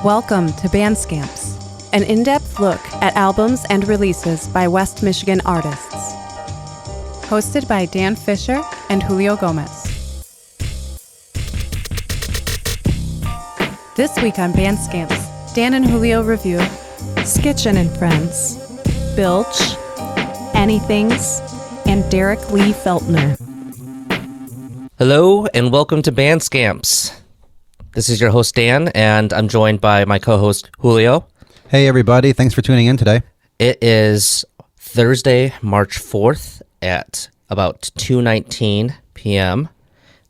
Welcome to Band Scamps, an in-depth look at albums and releases by West Michigan artists. Hosted by Dan Fisher and Julio Gomez. This week on Band Scamps, Dan and Julio review Skitchin and Friends, Bilge, Anythings, and Derek Lee Feltner. Hello and welcome to Band Scamps. This is your host Dan, and I'm joined by my co-host Julio. Hey everybody, thanks for tuning in today. It is Thursday, March 4th at about 2:19 p.m.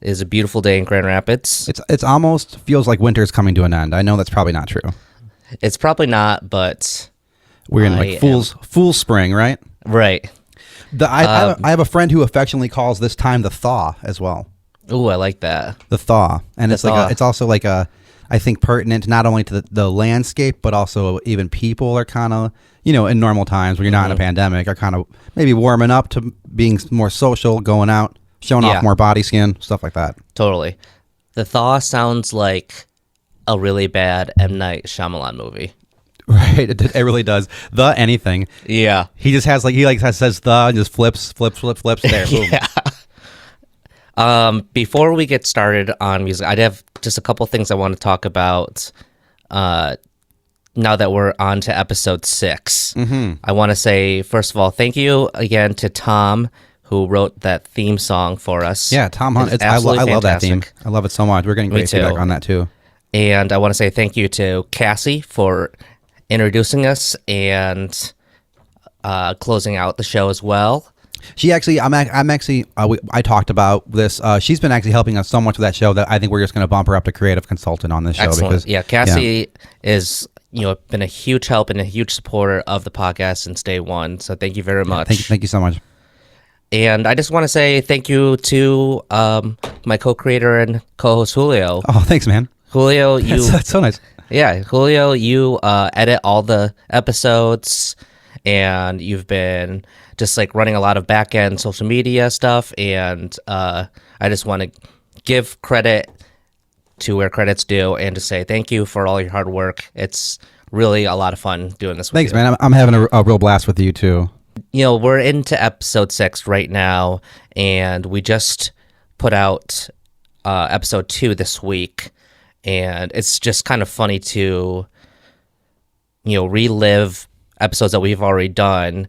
It is a beautiful day in Grand Rapids. It's almost feels like winter's coming to an end. I know that's probably not true. It's probably not, but we're in like full spring, right? Right. I have a friend who affectionately calls this time the thaw as well. Ooh, I like that. The thaw, and it's also like a, I think pertinent not only to the landscape, but also even people are kind of, in normal times when you're not in a pandemic, are kind of maybe warming up to being more social, going out, showing off more body skin, stuff like that. Totally. The thaw sounds like a really bad M. Night Shyamalan movie. Right, it really does. The anything. Yeah. He just has says the and just flips there. Boom. Yeah. Before we get started on music, I'd have just a couple things I want to talk about now that we're on to episode 6. Mm-hmm. I want to say, first of all, thank you again to Tom, who wrote that theme song for us. Yeah, Tom Hunt. I love that theme. I love it so much. We're getting great feedback on that too. And I want to say thank you to Cassie for introducing us and closing out the show as well. She actually, I talked about this. She's been actually helping us so much with that show that I think we're just going to bump her up to creative consultant on this show. Excellent. Because Cassie is, been a huge help and a huge supporter of the podcast since day one. So thank you very much. Thank you so much. And I just want to say thank you to my co-creator and co-host Julio. Oh, thanks, man. Julio, that's so nice. Yeah, Julio, you edit all the episodes, and you've been just like running a lot of back-end social media stuff, and I just want to give credit to where credit's due and to say thank you for all your hard work. It's really a lot of fun doing this with Thanks, you. man. I'm having a real blast with you, too. We're into episode 6 right now, and we just put out episode 2 this week, and it's just kind of funny to, relive episodes that we've already done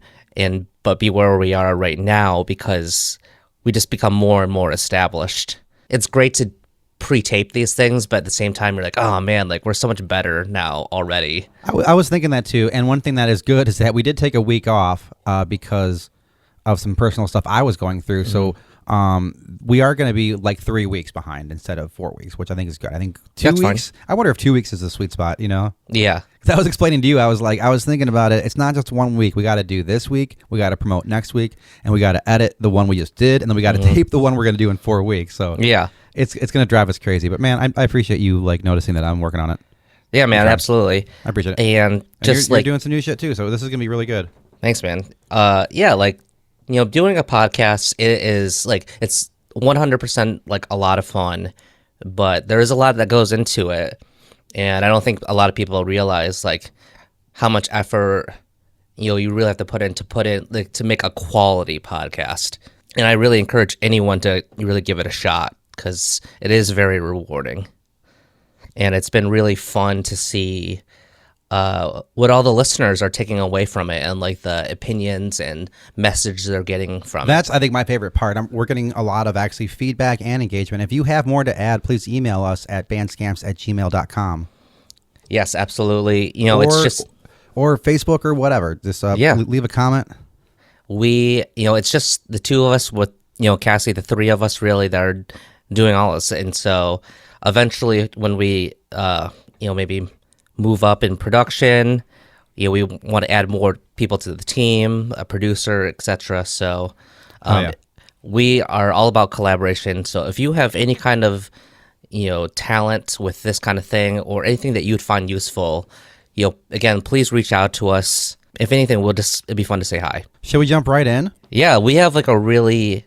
but be where we are right now because we just become more and more established. It's great to pre-tape these things, but at the same time, you're like, oh man, like we're so much better now already. I was thinking that too. And one thing that is good is that we did take a week off because of some personal stuff I was going through. Mm-hmm. So we are going to be like 3 weeks behind instead of 4 weeks, which I think is good. I think 2 weeks. Fine. I wonder if 2 weeks is the sweet spot, Yeah. Because I was explaining to you, I was thinking about it. It's not just 1 week. We got to do this week. We got to promote next week, and we got to edit the one we just did, and then we got to tape the one we're going to do in 4 weeks. So yeah, it's going to drive us crazy. But man, I appreciate you noticing that I'm working on it. Yeah, man, absolutely. I appreciate it. And just you're doing some new shit too. So this is going to be really good. Thanks, man. Doing a podcast, it is like it's 100% like a lot of fun, but there is a lot that goes into it, and I don't think a lot of people realize like how much effort you really have to put in to make a quality podcast. And I really encourage anyone to really give it a shot because it is very rewarding, and it's been really fun to see what all the listeners are taking away from it and like the opinions and message they're getting from That's, I think, my favorite part. We're getting a lot of actually feedback and engagement. If you have more to add, please email us at bandscamps@gmail.com. Yes, absolutely. It's just... Or Facebook or whatever. Just leave a comment. It's just the two of us with, Cassie, the three of us really that are doing all this. And so eventually when we, maybe move up in production, we want to add more people to the team, a producer, etc. So we are all about collaboration. So if you have any kind of talent with this kind of thing or anything that you'd find useful, again, please reach out to us. If anything, it'd be fun to say hi. Shall we jump right in? Yeah, we have like a really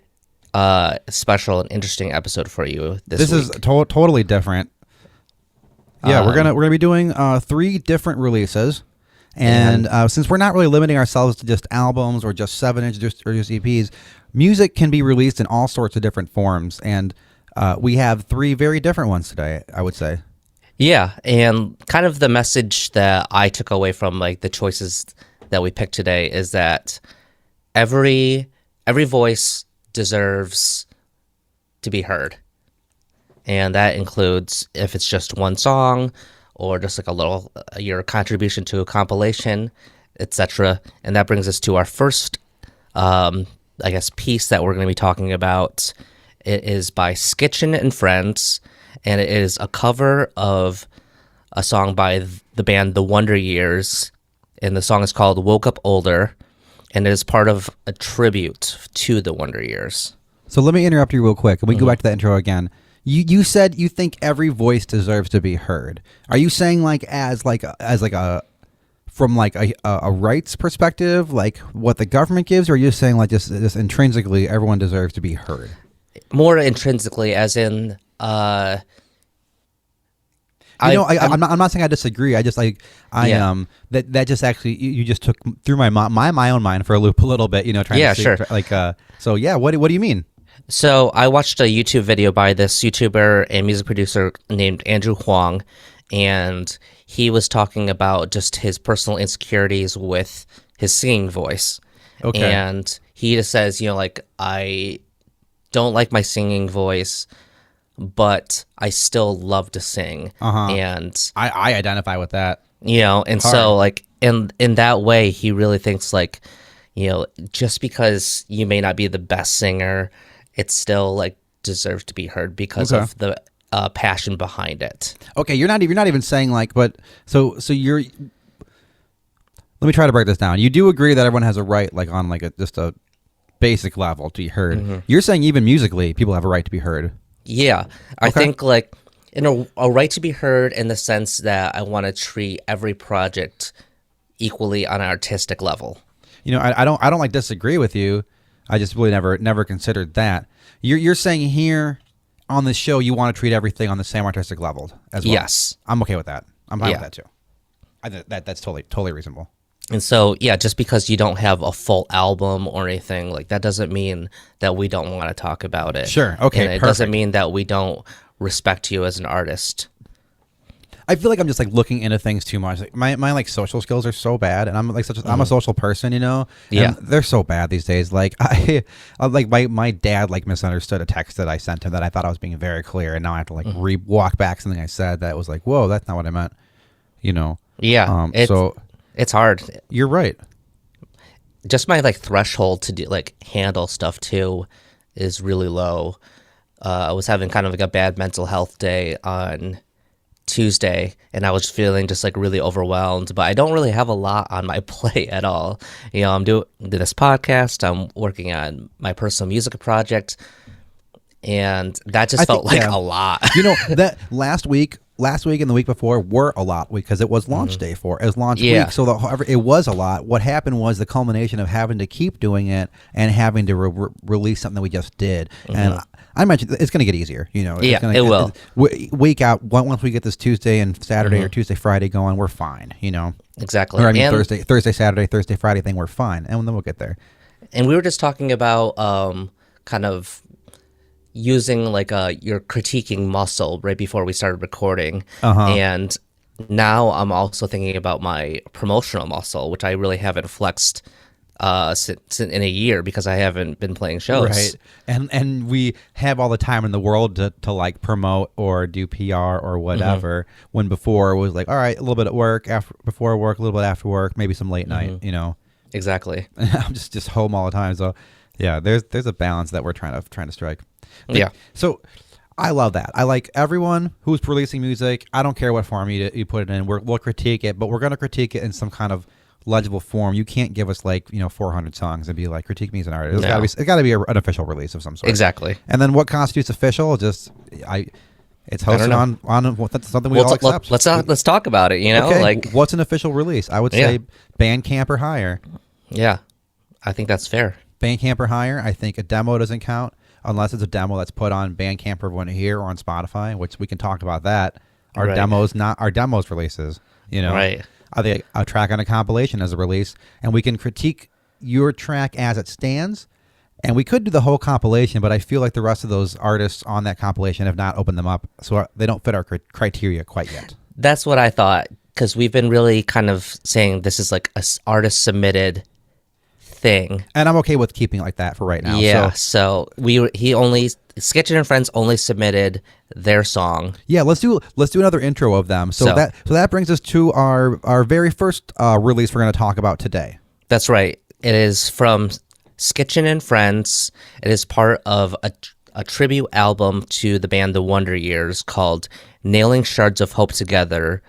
special and interesting episode for you this week. This is totally different. Yeah, we're gonna be doing 3 different releases, and since we're not really limiting ourselves to just albums or just 7-inch or just EPs, music can be released in all sorts of different forms, and we have 3 very different ones today, I would say. Yeah, and kind of the message that I took away from like the choices that we picked today is that every voice deserves to be heard. And that includes if it's just one song or just like a little your contribution to a compilation, etc. And that brings us to our first piece that we're going to be talking about. It is by Skitchin and Friends, and it is a cover of a song by the band The Wonder Years, and the song is called Woke Up Older, and it is part of a tribute to The Wonder Years. So let me interrupt you real quick, and we go back to that intro again. You said you think every voice deserves to be heard. Are you saying from a rights perspective, like what the government gives, or are you saying like just intrinsically everyone deserves to be heard? More intrinsically, as in, I'm not saying I disagree. I just that just actually you just took through my own mind for a loop a little bit. Trying to see, sure. What do you mean? So I watched a YouTube video by this YouTuber and music producer named Andrew Huang, and he was talking about just his personal insecurities with his singing voice. Okay. And he just says, I don't like my singing voice, but I still love to sing. And I identify with that. So like in that way, he really thinks like, just because you may not be the best singer, it still like deserves to be heard because of the passion behind it. Okay, you're not even saying like, but so you're. Let me try to break this down. You do agree that everyone has a right, like on like just a basic level, to be heard. Mm-hmm. You're saying even musically, people have a right to be heard. Yeah, I think like a right to be heard in the sense that I want to treat every project equally on an artistic level. I don't like disagree with you. I just really never considered that. You're saying here on this show you want to treat everything on the same artistic level as well. Yes, I'm okay with that. I'm fine with that too. I think that's totally reasonable. And so, just because you don't have a full album or anything, like that doesn't mean that we don't want to talk about it. Sure. Okay. And it doesn't mean that we don't respect you as an artist. I feel like I'm just like looking into things too much. Like my like social skills are so bad, and I'm like I'm a social person, Yeah, and they're so bad these days. Like I like my dad like misunderstood a text that I sent him that I thought I was being very clear, and now I have to like walk back something I said that was like, whoa, that's not what I meant. Yeah. It's hard. You're right. Just my like threshold to do like handle stuff too is really low. I was having kind of like a bad mental health day on Tuesday, and I was feeling just like really overwhelmed, but I don't really have a lot on my plate at all. I'm doing this podcast, I'm working on my personal music project, and that just felt like a lot. That last week and the week before were a lot because it was launch day it was launch week, so it was a lot. What happened was the culmination of having to keep doing it and having to release something that we just did, and I mentioned it's going to get easier. It will. Week out once we get this Tuesday and Saturday or Tuesday Friday going, we're fine. Exactly. Or I mean Thursday Saturday Thursday Friday thing, we're fine, and then we'll get there. And we were just talking about kind of using like your critiquing muscle right before we started recording, and now I'm also thinking about my promotional muscle, which I really haven't flexed since in a year because I haven't been playing shows. Right, and we have all the time in the world to like promote or do PR or whatever. When before it was like, all right, a little bit at work before work, a little bit after work, maybe some late night. Exactly. I'm just home all the time, so yeah, there's a balance that we're trying to strike. Yeah. So I love that. I like everyone who's releasing music. I don't care what form you put it in. We'll critique it, but we're going to critique it in some kind of legible form. You can't give us like 400 songs and be like, critique me as an artist. It's got to be an official release of some sort. Exactly. And then what constitutes official? It's hosted on that's something we all accept. Let's talk about it. Okay, like what's an official release? I would say Bandcamp or higher. Yeah, I think that's fair. Bandcamp or higher. I think a demo doesn't count unless it's a demo that's put on Bandcamp for everyone to hear or on Spotify, which we can talk about that Our Right. demos, not our demos releases. You know, Right. are they a track on a compilation as a release? And we can critique your track as it stands. And we could do the whole compilation, but I feel like the rest of those artists on that compilation have not opened them up, so they don't fit our criteria quite yet. That's what I thought, because we've been really kind of saying this is like a artist submitted thing. And I'm okay with keeping it like that for right now. Yeah. So Skitchin and Friends only submitted their song. Yeah, let's do another intro of them. So that brings us to our very first release we're going to talk about today. That's right. It is from Skitchin and Friends. It is part of a tribute album to the band The Wonder Years called Nailing Shards of Hope Together,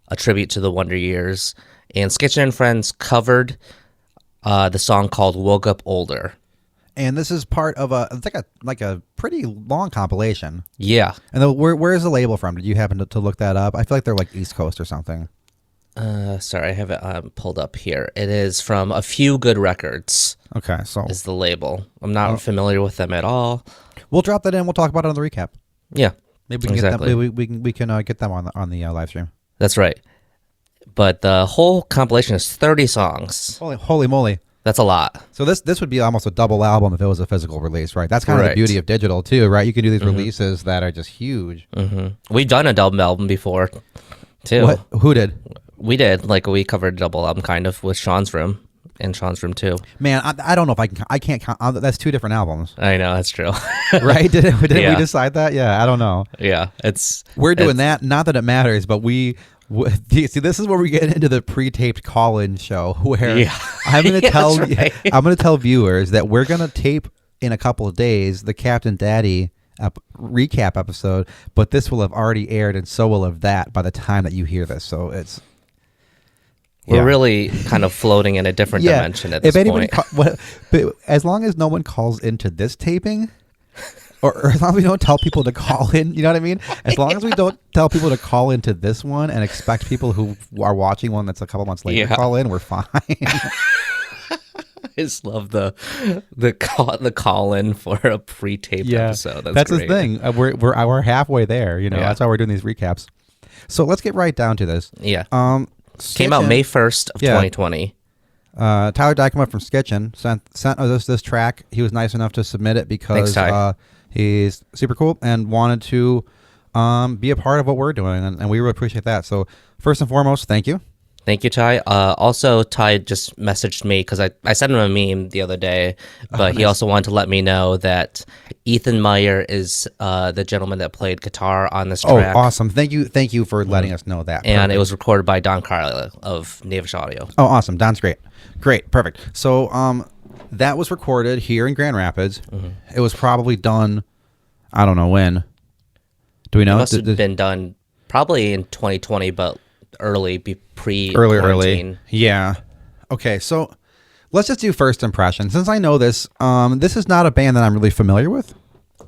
a tribute to the Wonder Years. And Skitchin and Friends covered the song called Woke Up Older. And this is part of it's like a pretty long compilation. Yeah. And where is the label from? Did you happen to look that up? I feel like they're like East Coast or something. Sorry, I have it pulled up here. It is from A Few Good Records. Okay, so is the label. I'm not familiar with them at all. We'll drop that in. We'll talk about it on the recap. Yeah, maybe we can get them. Maybe we can get them on the live stream. That's right. But the whole compilation is 30 songs. Holy moly! That's a lot. So this would be almost a double album if it was a physical release, right? That's kind of the beauty of digital too, right? You can do these releases that are just huge. Mm-hmm. We've done a double album before, too. What? Who did? We did. Like, we covered a double album kind of with Sean's Room and Sean's Room too. Man, I don't know if I can't count. That's two different albums. I know, that's true. Right? Didn't we decide that? Yeah, I don't know. Yeah, we're doing that. Not that it matters, but see, this is where we get into the pre-taped call-in show where I'm going to tell I'm going to tell viewers that we're going to tape in a couple of days the Captain Daddy recap episode, but this will have already aired, and so will have that by the time that you hear this. So we're really kind of floating in a different dimension at this point. But as long as no one calls into this taping, or as long as we don't tell people to call in, you know what I mean? As long as we don't tell people to call into this one and expect people who are watching one that's a couple months later to call in, we're fine. I just love the call in for a pre-taped episode. That's the thing. We're halfway there. You know, that's why we're doing these recaps. So let's get right down to this. Yeah. Came out May 1st of 2020. Tyler Dykema from Skitchin sent us this track. He was nice enough to submit it because he's super cool and wanted to be a part of what we're doing, and we really appreciate that. So first and foremost, thank you. Thank you, Ty. Also, Ty just messaged me because I sent him a meme the other day, but he also wanted to let me know that Ethan Meyer is the gentleman that played guitar on this track. Oh, awesome. Thank you for letting us know that. And it was recorded by Don Carlisle of Knavish Audio. Oh, awesome. Don's great. Great. Perfect. So that was recorded here in Grand Rapids. Mm-hmm. It was probably done, I don't know when. Do we know? It must have been done probably in 2020, but early. Yeah. Okay, so let's just do first impression. Since I know this is not a band that I'm really familiar with.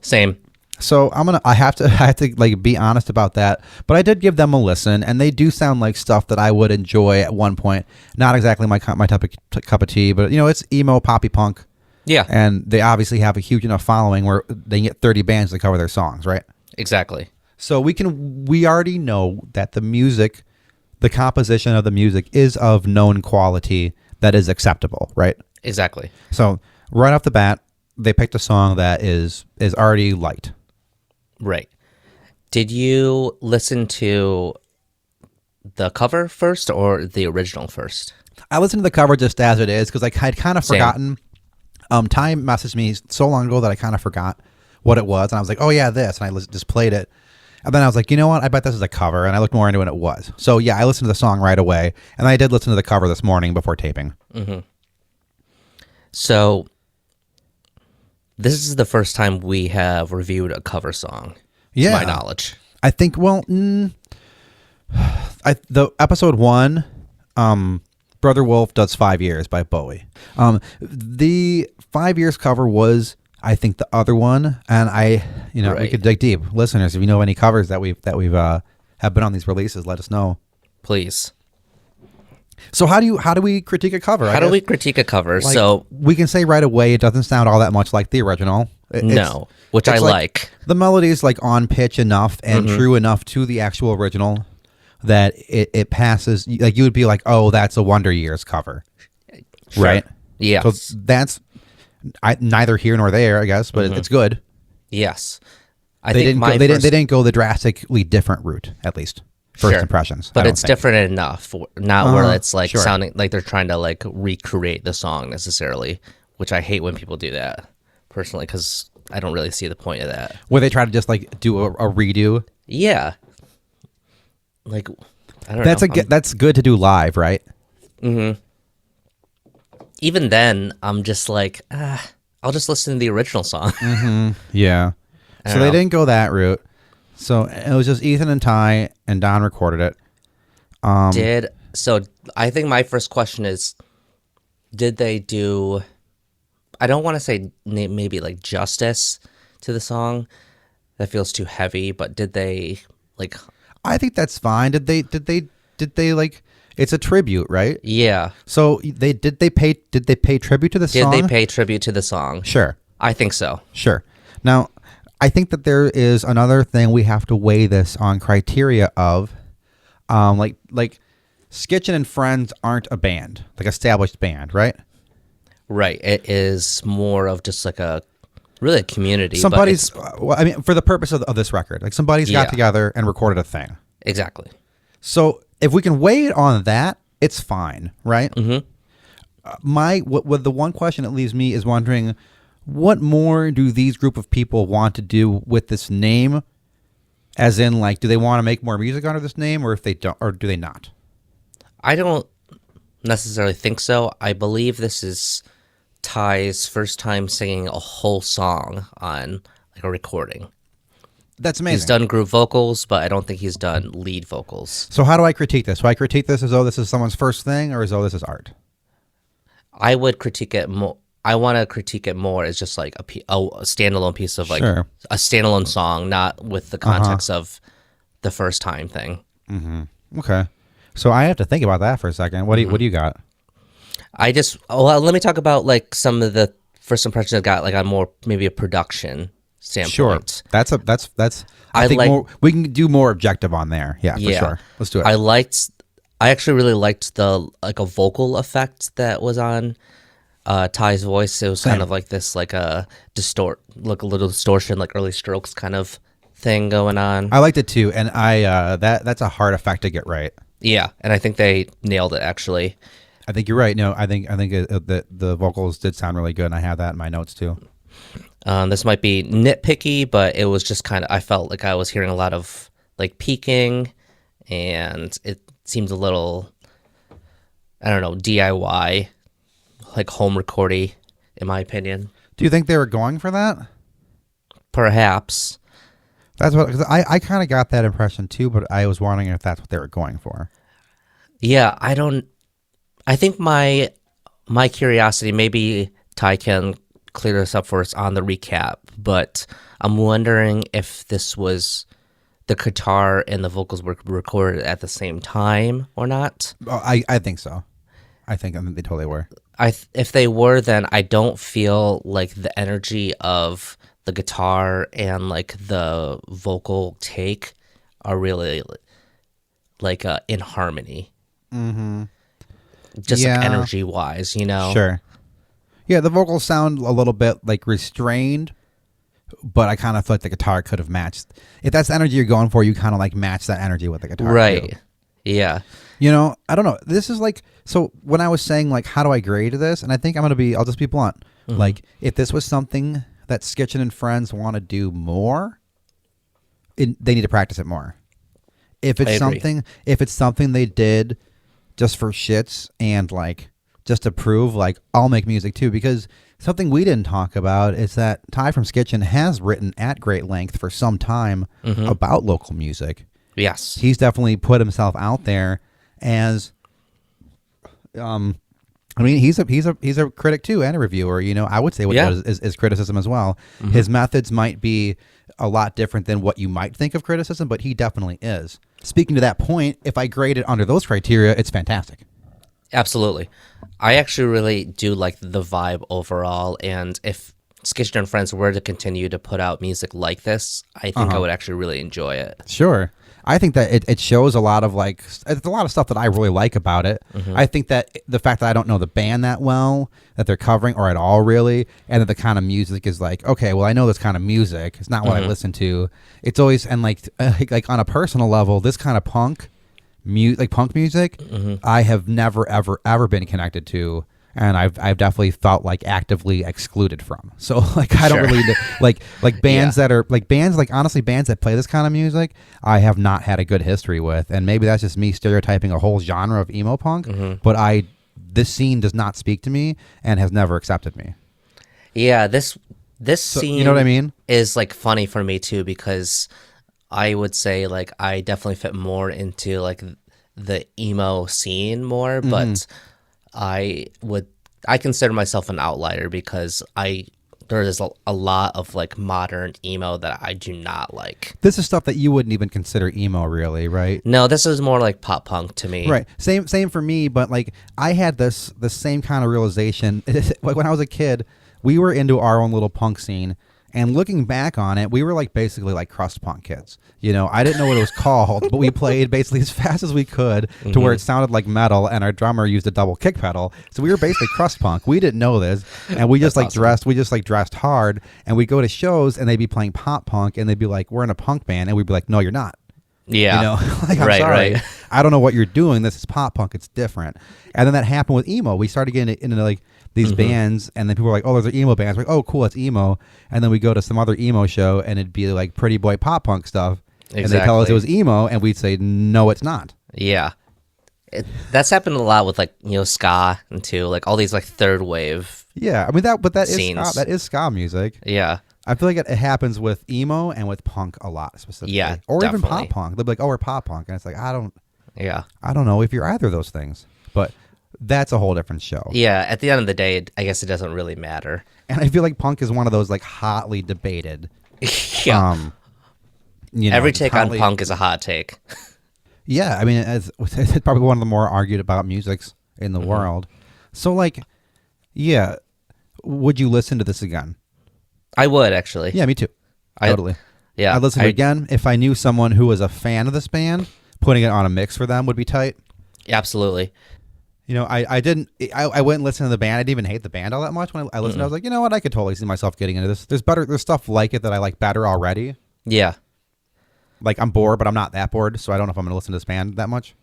Same. So I have to like be honest about that. But I did give them a listen, and they do sound like stuff that I would enjoy at one point. Not exactly my type of cup of tea, but it's emo poppy punk. Yeah. And they obviously have a huge enough following where they can get 30 bands to cover their songs, right? Exactly. So we already know that the composition of the music is of known quality that is acceptable, right? Exactly. So right off the bat, they picked a song that is already liked. Right. Did you listen to the cover first or the original first? I listened to the cover just as it is because I had kind of forgotten. Ty messaged me so long ago that I kind of forgot what it was, and I was like, "Oh yeah, this," and I just played it. And then I was like, you know what? I bet this is a cover. And I looked more into it and it was. So yeah, I listened to the song right away. And I did listen to the cover this morning before taping. Mm-hmm. So this is the first time we have reviewed a cover song, to my knowledge. I think, the episode 1, Brother Wolf does 5 Years by Bowie. The 5 Years cover was, I think, the other one, and we could dig deep. Listeners, if you know any covers that we've have been on these releases, let us know, please. So how do we critique a cover? How do we critique a cover? Like, so we can say right away it doesn't sound all that much like the original. No, which I like. The melody is like on pitch enough and true enough to the actual original that it passes. Like you would be like, oh, that's a Wonder Years cover, Sure. right? Yeah. So that's neither here nor there, I guess, but it's good. Yes. They didn't go the drastically different route, at least first impressions. But it's different enough, not where it's like sure. sounding like they're trying to like recreate the song necessarily, which I hate when people do that personally because I don't really see the point of that. Where they try to just like do a redo. Yeah. Like, I don't know. That's good to do live, right? Mm-hmm. Even then, I'm just like, I'll just listen to the original song. Yeah. So they didn't go that route. So it was just Ethan and Ty, and Don recorded it. So I think my first question is, did they do, I don't want to say maybe like justice to the song. That feels too heavy, but did they like... I think that's fine. Did they like, it's a tribute, right? Yeah. So did they pay tribute to the song? Did they pay tribute to the song? Sure. I think so. Sure. Now, I think that there is another thing we have to weigh this on criteria of, like Skitchin and Friends aren't a band, like established band, right? Right. It is more of just like really a community. Somebody's, I mean, for the purpose of this record, like somebody's got together and recorded a thing. Exactly. So if we can weigh it on that, it's fine, right? Mm-hmm. The one question it leaves me is wondering, what more do these group of people want to do with this name? As in, like, do they want to make more music under this name, or if they don't, or do they not? I don't necessarily think so. I believe this is Ty's first time singing a whole song on like a recording. That's amazing. He's done group vocals, but I don't think he's done lead vocals. So how do I critique this? Do I critique this as though this is someone's first thing, or as though this is art? I would critique it more. I want to critique it more as just like a standalone piece of like a standalone song, not with the context of the first time thing. Mm-hmm. Okay. So I have to think about that for a second. What do you got? Let me talk about like some of the first impressions I got like on more maybe a production standpoint. Sure. That's I think like, we can do more objective on there. Yeah, for sure. Let's do it. I actually really liked the like a vocal effect that was on Ty's voice. It was kind of like this like a little distortion, like early strokes kind of thing going on. I liked it too, and that's a hard effect to get right. Yeah, and I think they nailed it actually. I think you're right. No, I think that the vocals did sound really good, and I have that in my notes too. This might be nitpicky, but it was just kind of, I felt like I was hearing a lot of like peaking, and it seemed a little, I don't know, DIY, like home recordy, in my opinion. Do you think they were going for that? Perhaps. That's what, cause I kind of got that impression too, but I was wondering if that's what they were going for. Yeah, I think my curiosity, maybe Ty can clear this up for us on the recap, but I'm wondering if this was the guitar and the vocals were recorded at the same time or not. Oh, I think so. I think they totally were. If they were, then I don't feel like the energy of the guitar and like the vocal take are really like in harmony. Mm-hmm. Just like energy wise, you know? Sure. Yeah, the vocals sound a little bit like restrained, but I kind of feel like the guitar could have matched. If that's the energy you're going for, you kind of like match that energy with the guitar. Right. Too. Yeah. You know, I don't know. This is like, so when I was saying like, how do I grade this? And I think I'll just be blunt. Mm-hmm. Like if this was something that Skitchin and Friends want to do more, they need to practice it more. If it's something they did just for shits and like just to prove like I'll make music too, because something we didn't talk about is that Ty from Skitchin has written at great length for some time about local music. Yes. He's definitely put himself out there as I mean, he's a critic too and a reviewer. You know, I would say what is criticism as well. Mm-hmm. His methods might be a lot different than what you might think of criticism, but he definitely is. Speaking to that point, if I grade it under those criteria, it's fantastic. Absolutely. I actually really do like the vibe overall, and if Skitchin and Friends were to continue to put out music like this, I think I would actually really enjoy it. Sure. I think that it shows a lot of like, it's a lot of stuff that I really like about it. I think that the fact that I don't know the band that well, that they're covering, or at all really, and that the kind of music is like, okay, well, I know this kind of music. It's not what I listen to. It's always, and like on a personal level, this kind of punk music, I have never, ever been connected to. And I've definitely felt like actively excluded from. So like I don't really like bands that are like bands like honestly bands that play this kind of music I have not had a good history with, and maybe that's just me stereotyping a whole genre of emo punk. But this scene does not speak to me and has never accepted me. Yeah, this scene, you know what I mean, is like funny for me too, because I would say like I definitely fit more into like the emo scene more, but I consider myself an outlier because there is a lot of like modern emo that I do not like. This is stuff that you wouldn't even consider emo, really, right? No, this is more like pop punk to me. Right. Same for me, but like I had the same kind of realization. Like when I was a kid, we were into our own little punk scene. And looking back on it, we were like basically like crust punk kids. You know, I didn't know what it was called, but we played basically as fast as we could to where it sounded like metal, and our drummer used a double kick pedal. So we were basically crust punk. We didn't know this, and we just like dressed. We just like dressed hard, and we'd go to shows, and they'd be playing pop punk, and they'd be like, "We're in a punk band," and we'd be like, "No, you're not." Yeah. You know, like, I'm sorry. Right. I don't know what you're doing. This is pop punk. It's different. And then that happened with emo. We started getting into like these bands, and then people were like, "Oh, there's an emo band." We're like, "Oh, cool, it's emo." And then we go to some other emo show, and it'd be like pretty boy pop punk stuff. Exactly. And they tell us it was emo, and we'd say, "No, it's not." Yeah. That's happened a lot with like, ska and too, like all these like third wave. Yeah, I mean that scenes. is ska. That is ska music. Yeah. I feel like it happens with emo and with punk a lot specifically. Yeah, or definitely. Even pop punk. They'll be like, "Oh, we're pop punk," and it's like I don't know if you're either of those things, but that's a whole different show. Yeah, at the end of the day, I guess it doesn't really matter. And I feel like punk is one of those like hotly debated. Yeah. Every take on punk is a hot take. Yeah, I mean, it's probably one of the more argued about musics in the world. So like, yeah, would you listen to this again? I would actually. Yeah, me too. Totally. Yeah, I'd listen to it again if I knew someone who was a fan of this band. Putting it on a mix for them would be tight. Absolutely. You know, I went and listened to the band. I didn't even hate the band all that much. When I listened, I was like, you know what? I could totally see myself getting into this. There's stuff like it that I like better already. Yeah. Like I'm bored, but I'm not that bored, so I don't know if I'm going to listen to this band that much.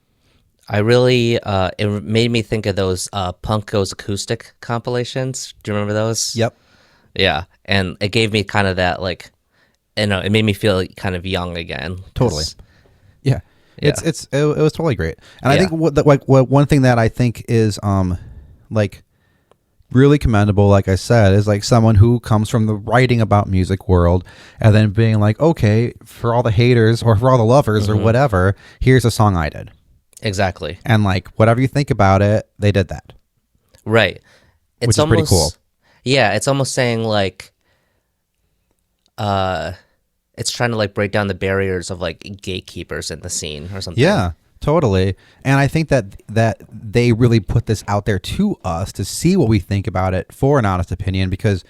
I really, it made me think of those Punk Goes Acoustic compilations. Do you remember those? Yep. Yeah, and it gave me kind of that like, it made me feel kind of young again. Totally. Yeah. Yeah. It was totally great. And I think what one thing that I think is like really commendable, like I said, is like someone who comes from the writing about music world and then being like, okay, for all the haters or for all the lovers or whatever, here's a song I did. Exactly. And like whatever you think about it, they did that. Right. Which is pretty cool. Yeah, it's almost saying like it's trying to like break down the barriers of like gatekeepers in the scene or something. Yeah, totally. And I think that they really put this out there to us to see what we think about it for an honest opinion, because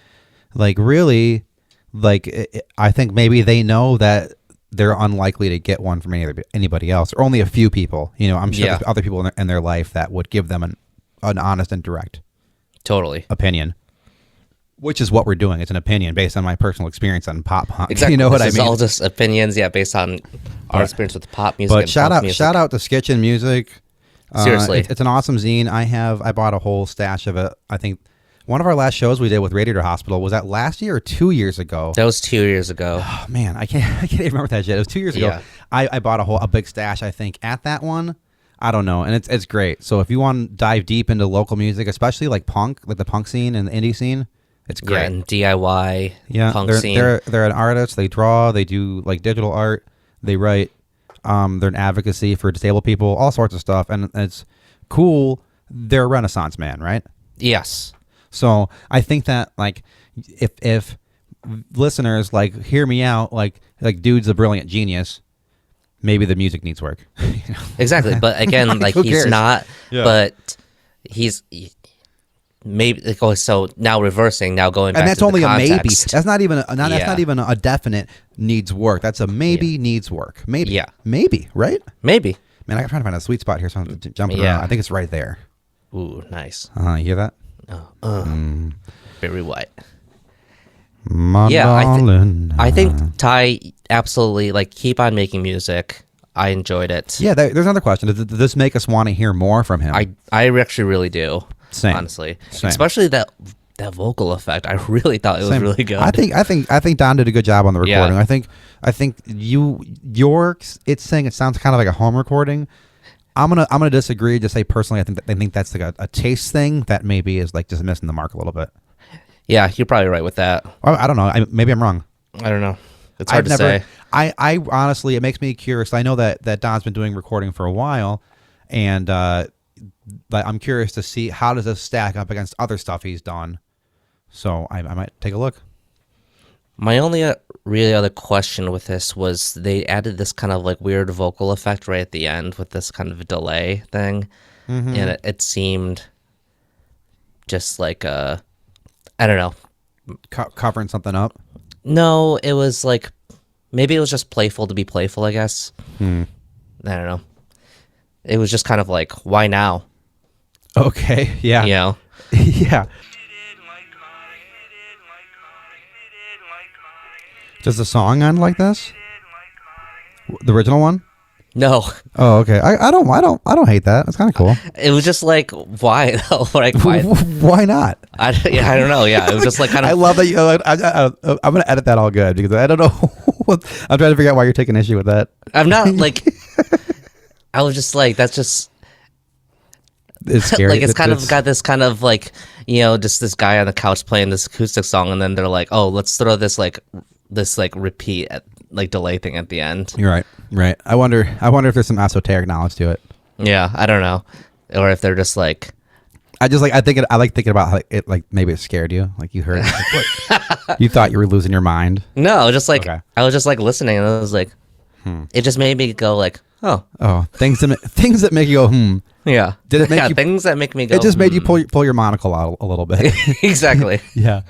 like really like I think maybe they know that they're unlikely to get one from anybody else, or only a few people. You know, I'm sure there's other people in their life that would give them an honest and direct opinion. Which is what we're doing. It's an opinion based on my personal experience on pop punk. Exactly. You know what I mean? It's all just opinions, based on our experience with pop music. But and shout out to Skitchin Music. Seriously, it's an awesome zine. I bought a whole stash of it. I think one of our last shows we did with Radiator Hospital, was that last year or 2 years ago? That was 2 years ago. Oh man, I can't even remember that shit. It was 2 years ago. Yeah. I bought a big stash, I think, at that one. I don't know, and it's great. So if you want to dive deep into local music, especially like punk, like the punk scene and the indie scene, it's great. Yeah, and DIY punk scene. They're an artist. They draw. They do like digital art. They write. They're an advocacy for disabled people. All sorts of stuff, and it's cool. They're a Renaissance man, right? Yes. So I think that like if listeners like hear me out, like dude's a brilliant genius. Maybe the music needs work. Exactly, but again, like he's cares? not. Yeah. But maybe like, oh, so now reversing, now going back and that's to only the a maybe. context. That's not even that's not even a definite needs work. That's a maybe needs work. Maybe. Yeah. Maybe, right? Maybe. Man, I'm trying to find a sweet spot here, so I'm jumping Yeah. around. I think it's right there. Ooh, nice. You hear that? Very white. My Yeah, darling. I think Ty absolutely like keep on making music. I enjoyed it. Yeah, there's another question. Did this make us want to hear more from him? I actually really do. Same. Honestly. Same. Especially that vocal effect. I really thought it was really good. I think Don did a good job on the recording. Yeah. I think it's saying it sounds kind of like a home recording. I'm gonna disagree. Just say personally, I think that's like a taste thing that maybe is like just missing the mark a little bit. Yeah, you're probably right with that. I don't know. Maybe I'm wrong. I don't know. It's hard to say. I honestly, it makes me curious. I know that Don's been doing recording for a while, and I'm curious to see how does this stack up against other stuff he's done. So I might take a look. My only really other question with this was they added this kind of like weird vocal effect right at the end with this kind of delay thing, and it seemed just like I don't know, covering something up. No, it was like maybe it was just playful to be playful, I guess. I don't know. It was just kind of like, why now? Okay, yeah. You know? Yeah. Does the song end like this? The original one? No. Oh, okay. I don't hate that. That's kind of cool. It was just like, why though? Like, why? Why not? I don't know. Yeah, it was just like kind of. I love that you. I'm gonna edit that all good because I don't know. I'm trying to figure out why you're taking issue with that. I'm not like. I was just like, that's just. It's scary. Like it's kind of got this kind of like, you know, just this guy on the couch playing this acoustic song, and then they're like, oh, let's throw this repeat like delay thing at the end. You're right. Right. I wonder if there's some esoteric knowledge to it. Yeah, I don't know, or if they're just like. I like thinking about how it like maybe it scared you, like you heard, like, you thought you were losing your mind. No, just like Okay. I was just like listening, and I was like, it just made me go like, oh, things that make you go yeah. Did it make you? Things that make me go? It just made you pull your monocle out a little bit. Exactly. Yeah.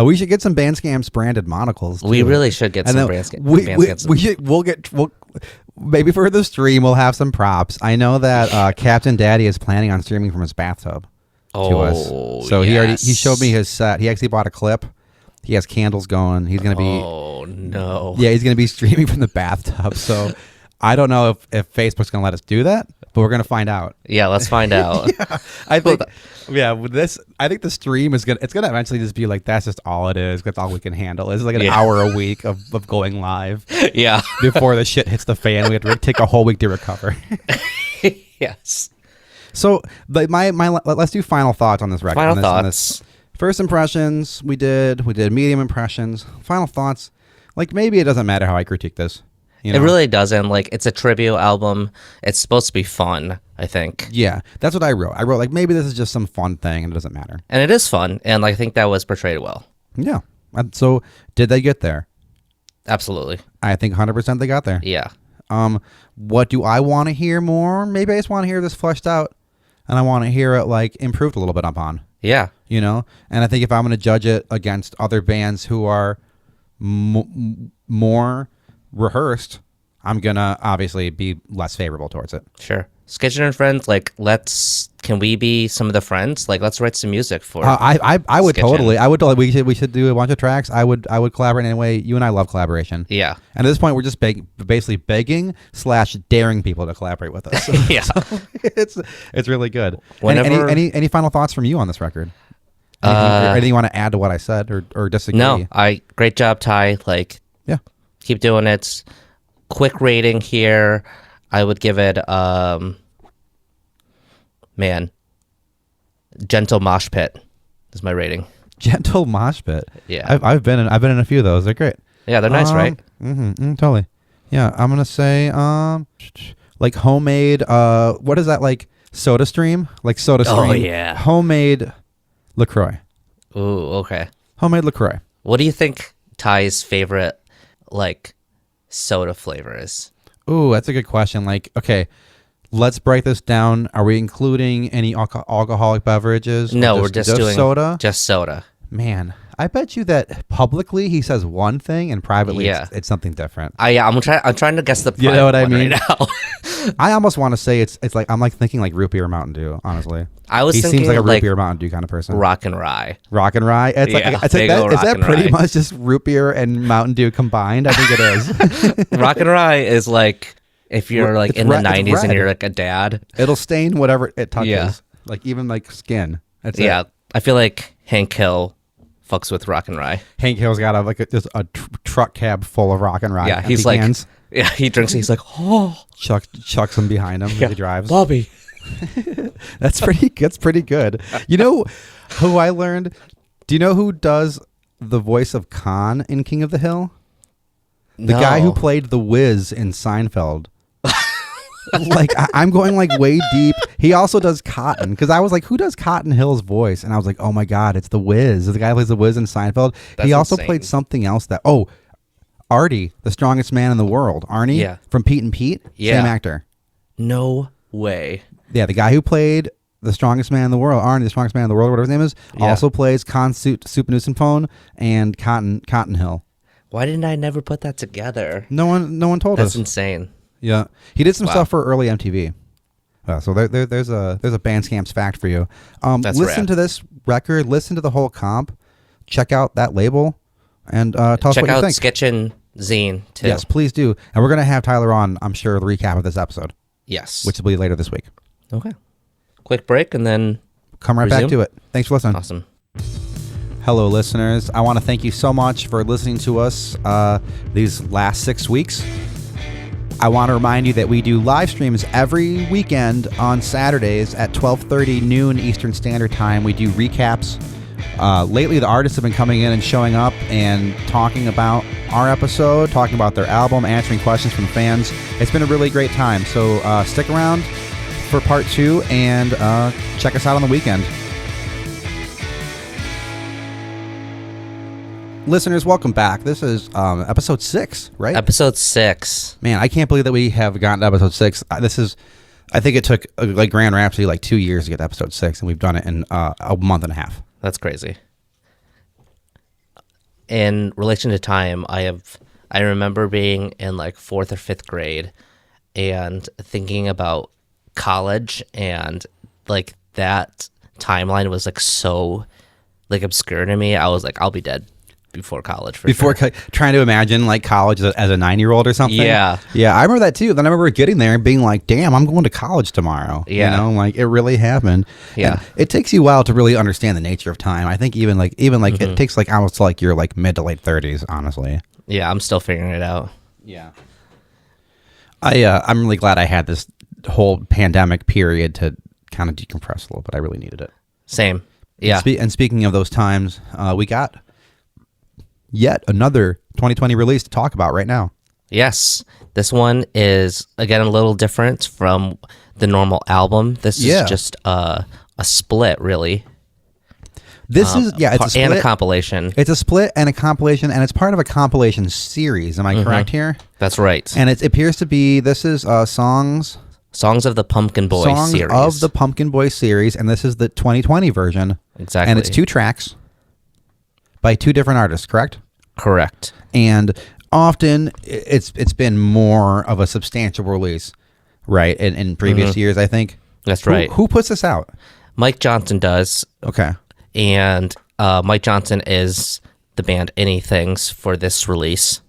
We should get some Bandscamps branded monocles. Too. We really should get some Bandscamps. We'll maybe for the stream we'll have some props. I know that Captain Daddy is planning on streaming from his bathtub to us. So yes. he showed me his set. He actually bought a clip. He has candles going. He's gonna be. Oh no. Yeah, he's gonna be streaming from the bathtub. So I don't know if Facebook's gonna let us do that, but we're gonna find out. Yeah, let's find out. Yeah, I think. Yeah, with this, I think the stream is gonna eventually just be like that's just all it is. That's all we can handle. It's like an hour a week of going live. Yeah. Before the shit hits the fan, we have to take a whole week to recover. Yes. So, let's do final thoughts on this record. Final on thoughts. this. First impressions, we did medium impressions. Final thoughts, like maybe it doesn't matter how I critique this. You know? It really doesn't. Like, it's a tribute album. It's supposed to be fun, I think. Yeah, that's what I wrote. I wrote like maybe this is just some fun thing and it doesn't matter. And it is fun, and I think that was portrayed well. Yeah. So did they get there? Absolutely. I think 100% they got there. Yeah. What do I want to hear more? Maybe I just want to hear this fleshed out, and I want to hear it like improved a little bit upon. Yeah. You know, and I think if I'm going to judge it against other bands who are more rehearsed, I'm gonna obviously be less favorable towards it. Sure. Skitchin and friends, like, can we be some of the friends? Like, let's write some music for. I would Skitchin. totally. We should do a bunch of tracks. I would collaborate anyway. You and I love collaboration. Yeah. And at this point, we're just basically begging / daring people to collaborate with us. Yeah. So it's really good. Whenever, any final thoughts from you on this record? Anything you want to add to what I said or disagree? No. Great job, Ty. Like. Yeah. Keep doing it. Quick rating here. I would give it gentle mosh pit is my rating. Gentle mosh pit. Yeah. I've been in a few of those. They're great. Yeah, they're nice, right? Totally. Yeah, I'm gonna say like homemade what is that, like Soda Stream? Like Soda Stream. Oh yeah. Homemade LaCroix. Ooh, okay. Homemade LaCroix. What do you think Ty's favorite like soda flavor is? Ooh, that's a good question. Like, okay, let's break this down. Are we including any alcoholic beverages? No, we're just doing soda. Just soda. Man, I bet you that publicly he says one thing and privately it's something different. I'm trying to guess the private you know what I mean? right now. I almost want to say it's like I'm like thinking like root beer or Mountain Dew. Honestly, he seems like a root beer or Mountain Dew kind of person. Rock and rye. Rock and rye. It's is that pretty much just root beer and Mountain Dew combined? I think it is. Rock and rye is like if you're like in the 90s and you're like a dad. It'll stain whatever it touches. Yeah. Like even like skin. That's it. I feel like Hank Hill fucks with rock and rye. Hank Hill's got just a truck cab full of rock and rye. Yeah, he's like, cans. Yeah, he drinks. He's like, oh, chucks them behind him as he drives. Bobby. That's pretty good. You know who I learned? Do you know who does the voice of Khan in King of the Hill? The guy who played the Wiz in Seinfeld. Like I'm going like way deep. He also does Cotton because I was like, who does Cotton Hill's voice? And I was like, oh my god, it's the Wiz. The guy who plays the Wiz in Seinfeld. He also played something else Artie, the strongest man in the world. Arnie from Pete and Pete. Same actor. No way. Yeah, the guy who played the strongest man in the world, Arnie, the strongest man in the world, whatever his name is, also plays Soup and Cotton Hill. Why didn't I never put that together? No one told us. That's insane. Yeah, he did some stuff for early MTV. So there's a Bandscamp's fact for you. Listen rad. to this record. Listen to the whole comp. Check out that label, and tell us what you think. Check out Skitchin zine too. Yes, please do. And we're gonna have Tyler on, I'm sure, the recap of this episode. Yes, which will be later this week. Okay. Quick break and then come right back to it. Thanks for listening. Awesome. Hello, listeners. I want to thank you so much for listening to us these last 6 weeks. I want to remind you that we do live streams every weekend on Saturdays at 12:30 noon Eastern Standard Time. We do recaps. Lately, the artists have been coming in and showing up and talking about our episode, talking about their album, answering questions from fans. It's been a really great time. So stick around for part 2 and check us out on the weekend. Listeners, welcome back. This is episode 6, right? Episode 6. Man, I can't believe that we have gotten to episode 6. I think it took like Grand Rhapsody like 2 years to get to episode 6, and we've done it in a month and a half. That's crazy. In relation to time, I remember being in like 4th or 5th grade and thinking about college, and like that timeline was like so like obscure to me. I was like, I'll be dead before college. Trying to imagine like college as a 9-year-old or something. Yeah, I remember that too. Then I remember getting there and being like, damn, I'm going to college tomorrow. Yeah, you know, like it really happened. Yeah, and it takes you a while to really understand the nature of time. I think even like it takes like almost like your like mid to late 30s, honestly. Yeah, I'm still figuring it out. Yeah, I'm really glad I had this whole pandemic period to kind of decompress a little bit. I really needed it. Same. Yeah. And speaking of those times, we got yet another 2020 release to talk about right now. Yes. This one is, again, a little different from the normal album. This is just a split, really. This is, it's a split. And a compilation. It's a split and a compilation, and it's part of a compilation series. Am I correct here? That's right. And it appears to be, this is Songs of the Pumpkin Boy series. Songs of the Pumpkin Boy series, and this is the 2020 version. Exactly. And it's 2 tracks by 2 different artists, correct? Correct. And often it's been more of a substantial release, right? In previous years, I think. That's right. Who puts this out? Mike Johnson does. Okay. And Mike Johnson is the band Anythings for this release.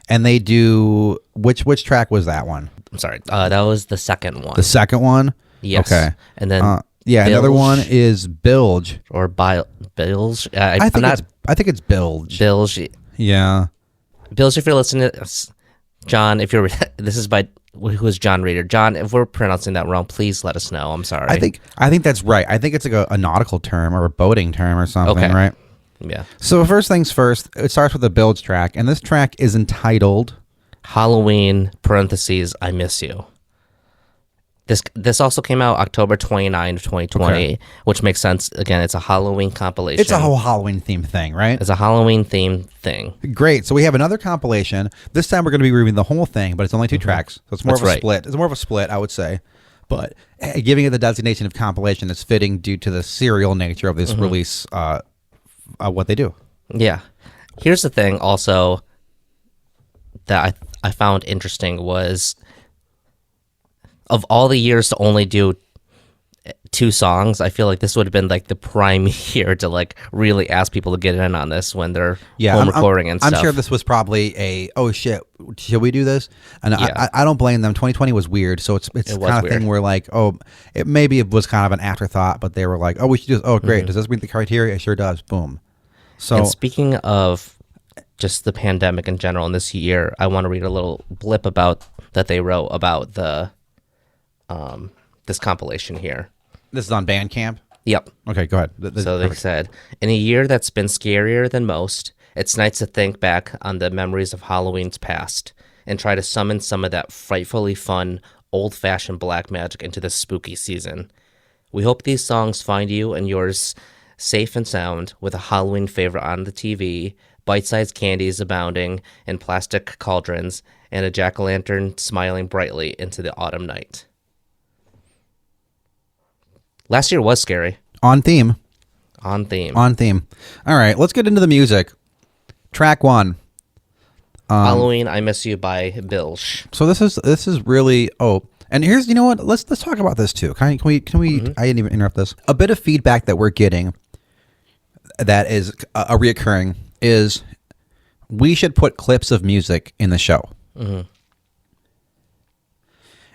And they do, which track was that one? I'm sorry. That was the second one. The second one? Yes. Okay. And then Bilge, another one is Bilge. Or Bilge. I think it's Bilge. Bilge. Yeah. Bilge, if you're listening to this, John, this is by, who is John Reeder? John, if we're pronouncing that wrong, please let us know. I'm sorry. I think that's right. I think it's like a nautical term or a boating term or something, right? Yeah. So first things first, it starts with the Bilge track, and this track is entitled Halloween, parentheses, I Miss You. This also came out October 29, 2020, which makes sense. Again, it's a Halloween compilation. It's a whole Halloween themed thing, right? It's a Halloween themed thing. Great. So we have another compilation. This time we're going to be reviewing the whole thing, but it's only 2 tracks. So it's more of a split. It's more of a split, I would say. but giving it the designation of compilation is fitting due to the serial nature of this release, what they do. Yeah. Here's the thing also that I found interesting was, of all the years to only do 2 songs, I feel like this would have been like the prime year to like really ask people to get in on this when they're home recording and stuff. I'm sure this was probably oh shit, should we do this? And I don't blame them. 2020 was weird, so it's kind of thing where like, it was kind of an afterthought, but they were like, we should do this. Great. Does this meet the criteria? It sure does. Boom. So, and speaking of just the pandemic in general in this year, I want to read a little blip about that they wrote about the this compilation here. This is on Bandcamp? Yep. Okay, go ahead. So they said, in a year that's been scarier than most, it's nice to think back on the memories of Halloween's past and try to summon some of that frightfully fun, old-fashioned black magic into the spooky season. We hope these songs find you and yours safe and sound, with a Halloween favorite on the TV, bite-sized candies abounding in plastic cauldrons, and a jack-o'-lantern smiling brightly into the autumn night. Last year was scary. On theme. On theme. All right, let's get into the music. Track 1. Halloween, I Miss You by Bilge. So this is really and here's, you know what? Let's talk about this too. Can we? I didn't even interrupt this. A bit of feedback that we're getting that is a reoccurring is we should put clips of music in the show. And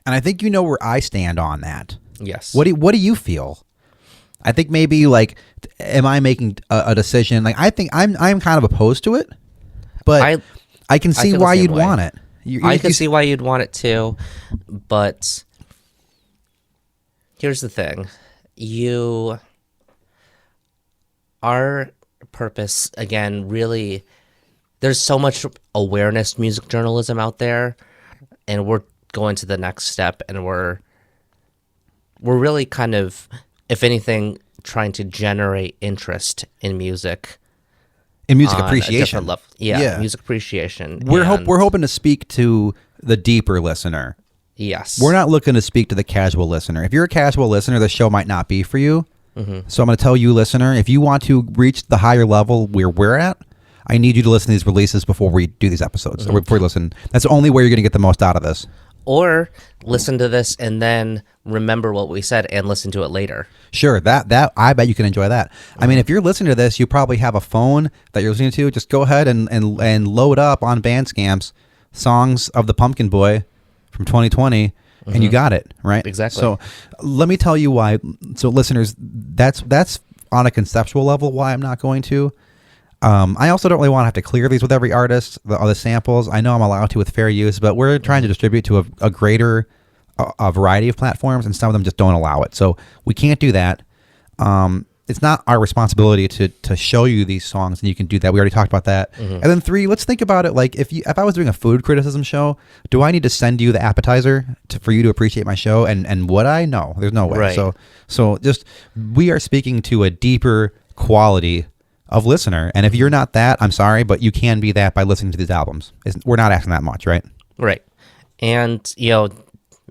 I think you know where I stand on that. Yes. What do you feel? I think maybe like, am I making a decision? Like, I think I'm kind of opposed to it, but I can see why you'd want it. I can see why you'd want it too, but here's the thing: our purpose, again, really, there's so much awareness music journalism out there, and we're going to the next step, and we're really kind of, if anything, trying to generate interest in music. In music appreciation. Yeah, music appreciation. We're hoping to speak to the deeper listener. Yes. We're not looking to speak to the casual listener. If you're a casual listener, the show might not be for you. So I'm going to tell you, listener, if you want to reach the higher level where we're at, I need you to listen to these releases before we do these episodes. Or before you listen. That's the only way you're going to get the most out of this. Or listen to this and then remember what we said and listen to it later. Sure, that I bet you can enjoy that. I mean, if you're listening to this, you probably have a phone that you're listening to. Just go ahead and load up on Bandscamp's Songs of the Pumpkin Boy from 2020, and you got it, right? Exactly. So let me tell you why. So listeners, that's on a conceptual level why I'm not going to. I also don't really want to have to clear these with every artist, all the samples. I know I'm allowed to with fair use, but we're trying to distribute to a greater variety of platforms, and some of them just don't allow it. So we can't do that. It's not our responsibility to show you these songs, and you can do that. We already talked about that. And then 3, let's think about it like if I was doing a food criticism show, do I need to send you the appetizer for you to appreciate my show? And would I? No, there's no way. Right. So just, we are speaking to a deeper quality of listener, and if you're not that, I'm sorry, but you can be that by listening to these albums. We're not asking that much, right? Right. And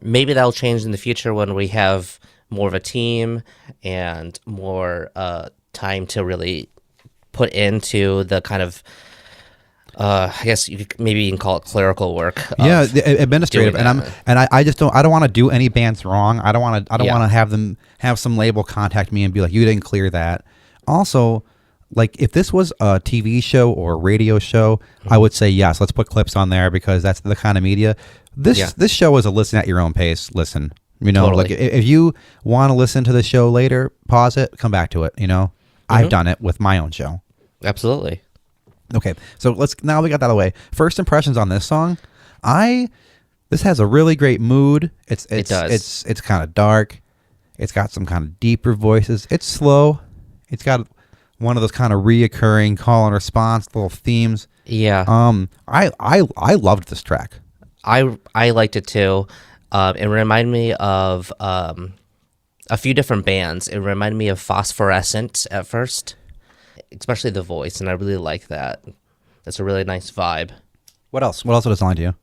maybe that'll change in the future when we have more of a team and more time to really put into the kind of I guess maybe you can call it clerical work. Yeah, administrative. And I just don't want to do any bands wrong. I don't want to have them have some label contact me and be like, you didn't clear that. Also, like, if this was a TV show or a radio show, I would say yes, let's put clips on there because that's the kind of media. This show is a listen at your own pace. Listen, Totally. like if you want to listen to the show later, pause it, come back to it. I've done it with my own show. Absolutely. Okay, so now we got that out of the way. First impressions on this song, this has a really great mood. It does. It's kind of dark. It's got some kind of deeper voices. It's slow. It's got one of those kind of reoccurring call and response little themes. Yeah. I loved this track. I liked it too. It reminded me of a few different bands. It reminded me of Phosphorescent at first, especially the voice, and I really like that. It's a really nice vibe. What else? What else would it sound like to you?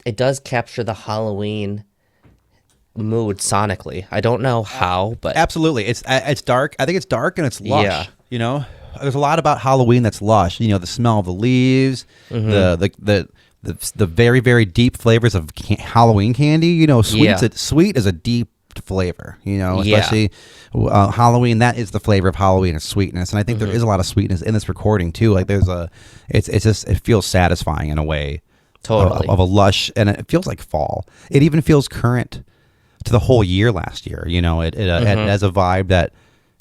It does capture the Halloween mood sonically. I don't know how, but absolutely, it's dark. I think it's dark and it's lush. Yeah. You know, there's a lot about Halloween that's lush. You know, the smell of the leaves, the very, very deep flavors of Halloween candy. You know, sweet is a deep flavor. You know, especially Halloween. That is the flavor of Halloween is sweetness, and I think there is a lot of sweetness in this recording too. Like it's just it feels satisfying in a way. Totally. Of a lush, and it feels like fall. It even feels current to the whole year last year. You know, it has a vibe that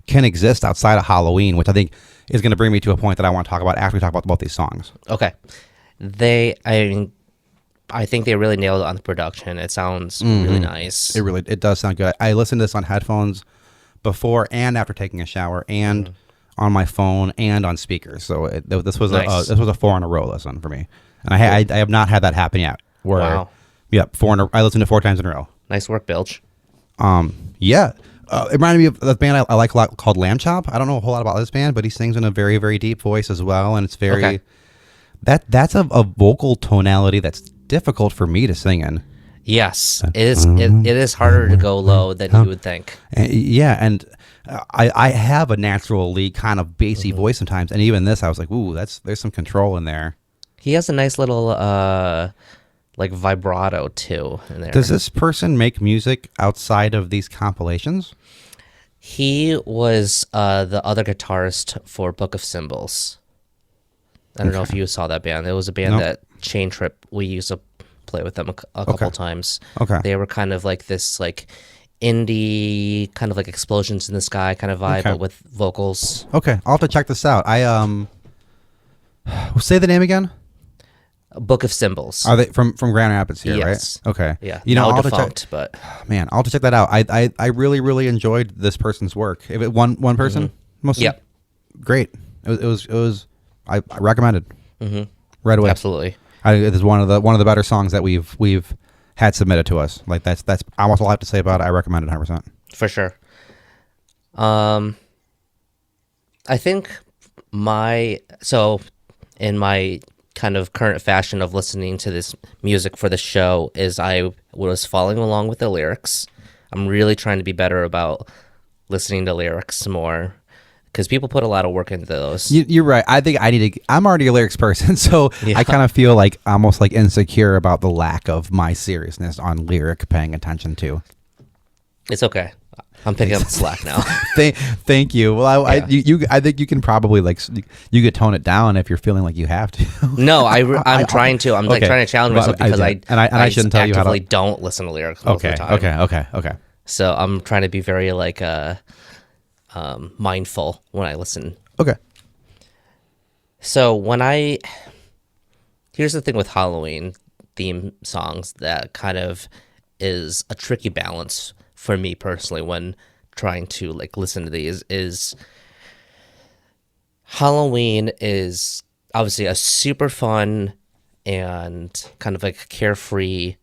can exist outside of Halloween, which I think is going to bring me to a point that I want to talk about after we talk about both these songs. Okay. I think they really nailed it on the production. It sounds really nice. It does sound good. I listened to this on headphones before and after taking a shower, and on my phone and on speakers. So this was nice. This was a 4 in a row listen for me. And I have not had that happen yet. Wow. Yeah, I listened to 4 times in a row. Nice work, Bilge. Yeah. It reminded me of the band I like a lot called Lamb Chop. I don't know a whole lot about this band, but he sings in a very, very deep voice as well. And it's very... That's a vocal tonality that's difficult for me to sing in. Yes. It is harder to go low than you would think. And I have a naturally kind of bassy voice sometimes. And even this, I was like, ooh, there's some control in there. He has a nice little like vibrato too in there. Does this person make music outside of these compilations? He was the other guitarist for Book of Symbols. I don't know if you saw that band. It was a band that Chain Trip, we used to play with them a couple times. Okay. They were kind of like this like indie kind of like explosions in the sky kind of vibe, but with vocals. Okay, I'll have to check this out. Say the name again. Book of Symbols. Are they from Grand Rapids here, yes. right? Okay. Yeah. You know, now I'll defunct, but man, I'll have to check that out. I really, really enjoyed this person's work. If it one person, mostly. Yeah. Great. It was I recommended right away. Absolutely. It is one of the better songs that we've had submitted to us. Like that's almost all I have to say about it. I recommend it 100%. For sure. I think in my kind of current fashion of listening to this music for the show is I was following along with the lyrics. I'm really trying to be better about listening to lyrics more because people put a lot of work into those. You're right. I think I'm already a lyrics person, so I kind of feel like almost like insecure about the lack of my seriousness on lyric paying attention to. It's okay. I'm picking up the slack now. Thank you. Well, I think you can probably you could tone it down if you're feeling like you have to. No, I'm trying to. I'm like trying to challenge myself because I shouldn't tell you how to. Don't listen to lyrics most of the time. Okay. So I'm trying to be very mindful when I listen. Okay. So here's the thing with Halloween theme songs that kind of is a tricky balance for me personally when trying to listen to these is Halloween is obviously a super fun and kind of like carefree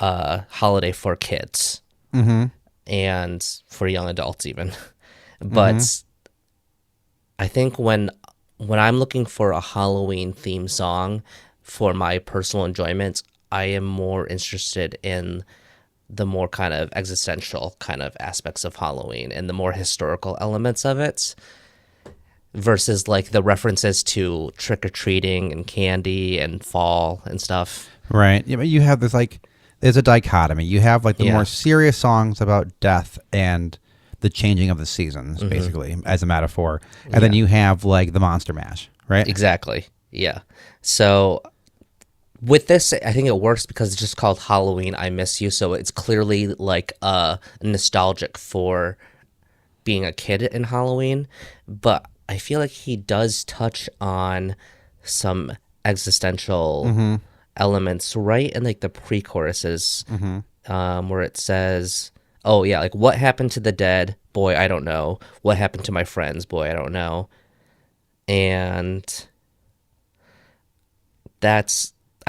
holiday for kids and for young adults even. But I think when I'm looking for a Halloween theme song for my personal enjoyment, I am more interested in the more kind of existential kind of aspects of Halloween and the more historical elements of it versus like the references to trick-or-treating and candy and fall and stuff. Right. Yeah, but you have this there's a dichotomy. You have the more serious songs about death and the changing of the seasons, basically, as a metaphor. And then you have the Monster Mash, right? Exactly. Yeah. So with this, I think it works because it's just called Halloween, I Miss You. So it's clearly nostalgic for being a kid in Halloween. But I feel like he does touch on some existential elements right in the pre-choruses where it says, oh yeah, what happened to the dead? Boy, I don't know. What happened to my friends? Boy, I don't know. And I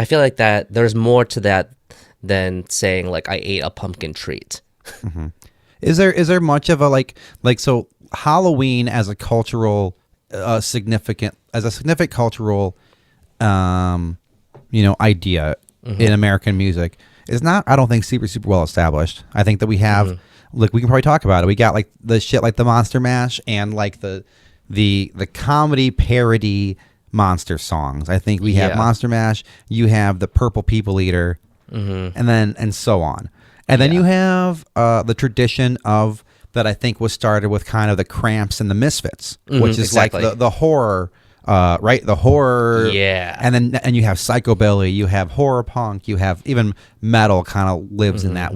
feel like that there's more to that than saying I ate a pumpkin treat. Is there much of a so Halloween as a cultural significant cultural idea in American music? is not, I don't think, super well established. I think that we have, like, we can probably talk about it. We got like the shit like the Monster Mash and like the comedy parody monster songs. I think we have Monster Mash. You have the Purple People Eater, and so on. And then you have the tradition of that I think was started with kind of the Cramps and the Misfits, which is like the horror. Right, the horror, and you have psychobilly, you have horror punk, you have even metal kind of lives in that,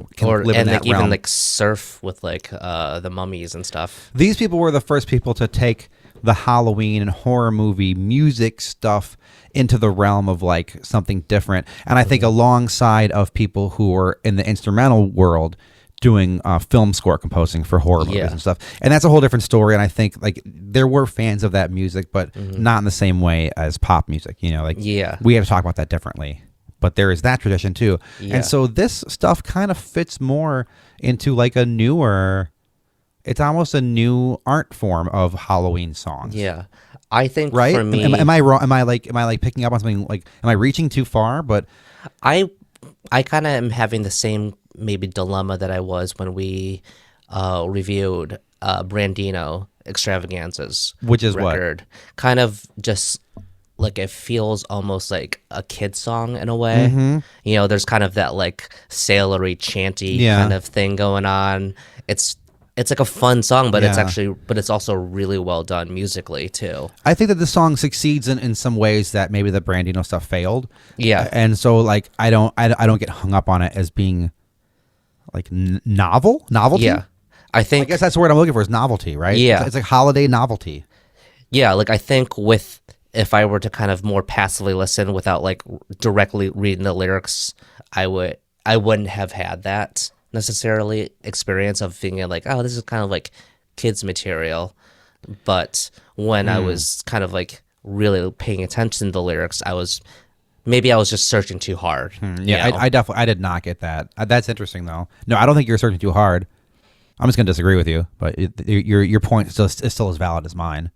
even like surf with like the Mummies and stuff. These people were the first people to take the Halloween and horror movie music stuff into the realm of like something different, and I think alongside of people who were in the instrumental world doing film score composing for horror movies and stuff, and that's a whole different story. And I think like there were fans of that music, but not in the same way as pop music. You know, like we have to talk about that differently. But there is that tradition too, and so this stuff kind of fits more into like a newer. It's almost a new art form of Halloween songs. Yeah, I think right. For me, am I wrong? Am I like picking up on something? Like, am I reaching too far? But I kind of am having the same maybe dilemma that I was when we reviewed Brandino Extravaganza's which is record. Kind of just like it feels almost like a kid song in a way. You know, there's kind of that like sailory chanty kind of thing going on. It's like a fun song, but it's also really well done musically too. I think that the song succeeds in some ways that maybe the Brandino stuff failed. Yeah, and so like I don't get hung up on it as being like novelty. Yeah, I guess that's the word I'm looking for is novelty, right? Yeah, it's like holiday novelty. Yeah, like I think if I were to kind of more passively listen without like directly reading the lyrics, I wouldn't have had that necessarily experience of thinking like, oh, this is kind of like kids material. But when I was kind of like really paying attention to the lyrics, I was just searching too hard. I definitely did not get that. That's interesting though. No, I don't think you're searching too hard. I'm just going to disagree with you, but your point is still as valid as mine.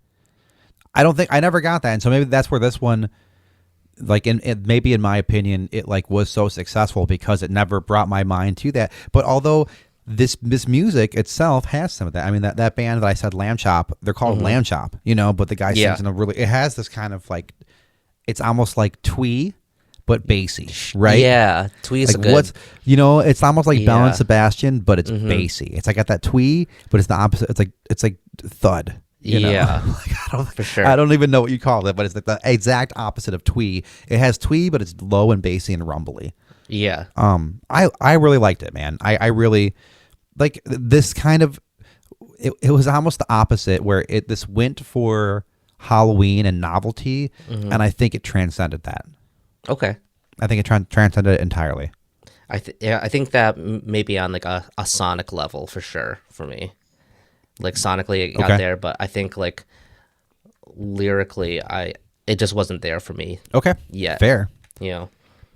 I never got that, and so maybe that's where this one, like maybe in my opinion, it like was so successful because it never brought my mind to that. But although this music itself has some of that, I mean that band that I said Lamb Chop, they're called Lamb Chop, you know, but the guy sings in it has this kind of like, it's almost like twee, but bassy, right? Yeah, twee is like good. It's almost like Bell and Sebastian, but it's bassy. It's like got that twee, but it's the opposite. It's like thud. You know? Like, for sure. I don't even know what you call it, but it's like the exact opposite of twee. It has twee, but it's low and bassy and rumbly. Yeah. I really liked it, man. I really like this kind of. It was almost the opposite, where this went for Halloween and novelty, and I think it transcended that. Okay. I think it transcended it entirely. I think that maybe on like a sonic level for sure for me. Like sonically it got there, but I think like lyrically it just wasn't there for me. Okay. Yet. Fair. You know.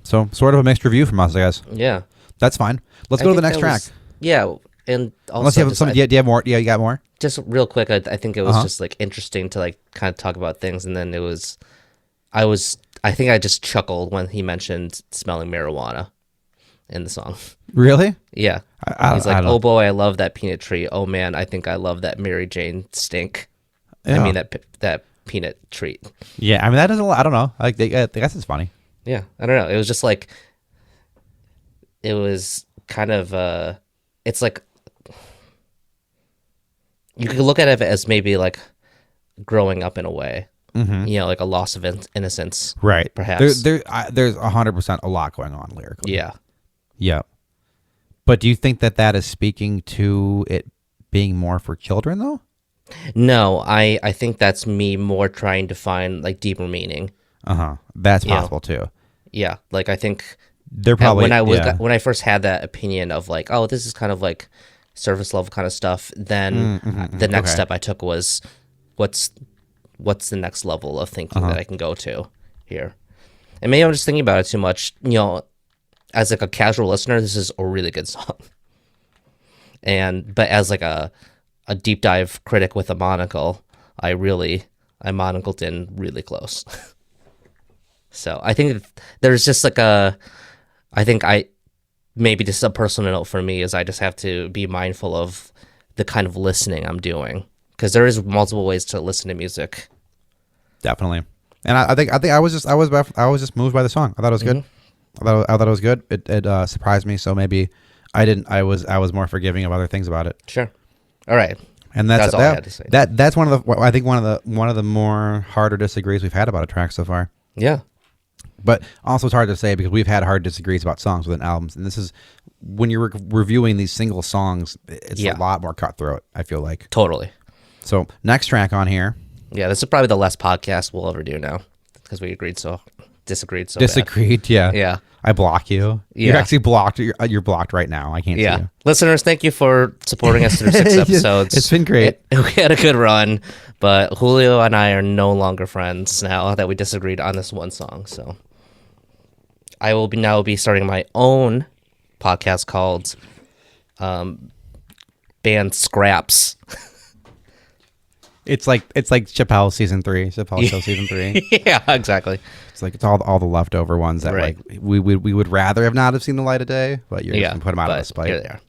So sort of a mixed review from us, I guess. Yeah. That's fine. Let's go to the next track. And also unless you have some, do you have more? Yeah, you got more? Just real quick, I think it was just like interesting to like kind of talk about things, and then I think I just chuckled when he mentioned smelling marijuana in the song. Really? Yeah. He's like, oh boy, I love that peanut tree. Oh man, I think I love that Mary Jane stink. Yeah. I mean that peanut treat. Yeah, I mean that is a lot. I don't know. I guess it's funny. Yeah, I don't know. It was just like, it was kind of it's like, you could look at it as maybe like growing up in a way. You know, like a loss of innocence, right? Perhaps there's 100% a lot going on lyrically. Yeah. But do you think that is speaking to it being more for children, though? No, I think that's me more trying to find like deeper meaning. That's possible too. Yeah, like I think they're probably when I first had that opinion of like, oh, this is kind of like surface level kind of stuff. Then the next step I took was, what's the next level of thinking that I can go to here? And maybe I'm just thinking about it too much. You know, as like a casual listener, this is a really good song. But as like a deep dive critic with a monocle, I monocled in really close. So I think there's just like I think maybe just a personal note for me is I just have to be mindful of the kind of listening I'm doing, because there is multiple ways to listen to music. Definitely. And I think I was just moved by the song. I thought it was good. I thought it was good. It surprised me. So maybe I was more forgiving of other things about it. Sure. All right. And that's all I had to say. That's one of the more harder disagrees we've had about a track so far. Yeah. But also it's hard to say because we've had hard disagrees about songs within albums, and this is when you're reviewing these single songs, it's a lot more cutthroat, I feel like. Totally. So next track on here. Yeah, this is probably the last podcast we'll ever do now because we disagreed so bad. Yeah. I block you. Yeah. You're actually blocked. You're blocked right now. I can't see you. Listeners, thank you for supporting us through 6 episodes. It's been great. We had a good run, but Julio and I are no longer friends now that we disagreed on this one song. So I will now be starting my own podcast called Band Scraps. It's like Chappelle season 3, Chappelle Show season 3. Yeah, exactly. It's like it's all the leftover ones that like we would rather have not have seen the light of day, but you're just gonna put them out of the spite. Here they are.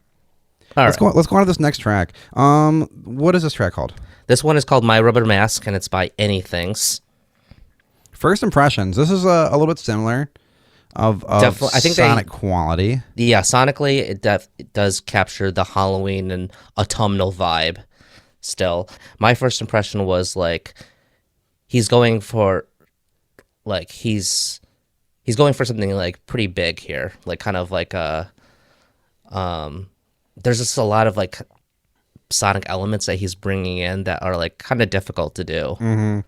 Let's go on to this next track. What is this track called? This one is called My Rubber Mask, and it's by Anythings. First impressions. This is a little bit similar of I think sonic quality. Yeah, sonically it does capture the Halloween and autumnal vibe. Still, my first impression was like he's going for something like pretty big here, like kind of like a there's just a lot of like sonic elements that he's bringing in that are like kind of difficult to do. Mm-hmm.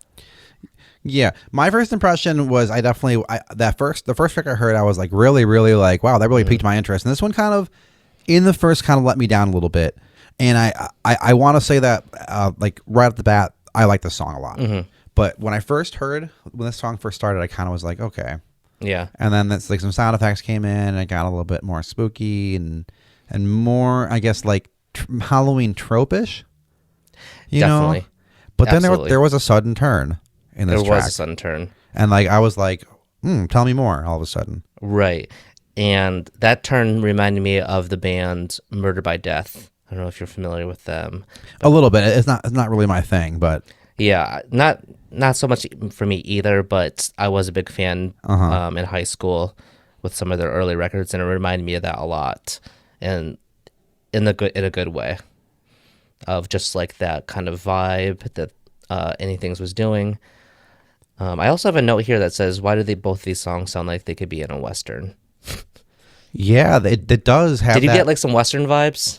Yeah, my first impression was the first track I heard, I was like really like, wow, that really piqued my interest, and this one kind of let me down a little bit. And I want to say that like right off the bat, I like this song a lot. Mm-hmm. But when this song first started, I kind of was like, okay, yeah. And then that's like some sound effects came in, and it got a little bit more spooky and more, I guess, like Halloween trope-ish. You Definitely. know? But then there was a sudden turn in this track. There was a sudden turn, and like I was like, tell me more. All of a sudden, right? And that turn reminded me of the band Murder by Death. I don't know if you're familiar with them. A little bit. It's not really my thing, but yeah, not so much for me either. But I was a big fan in high school with some of their early records, and it reminded me of that a lot, and in a good way, of just like that kind of vibe that Anythings was doing. I also have a note here that says, "Why do both these songs sound like they could be in a Western?" Yeah, it does have. Did you get like some Western vibes?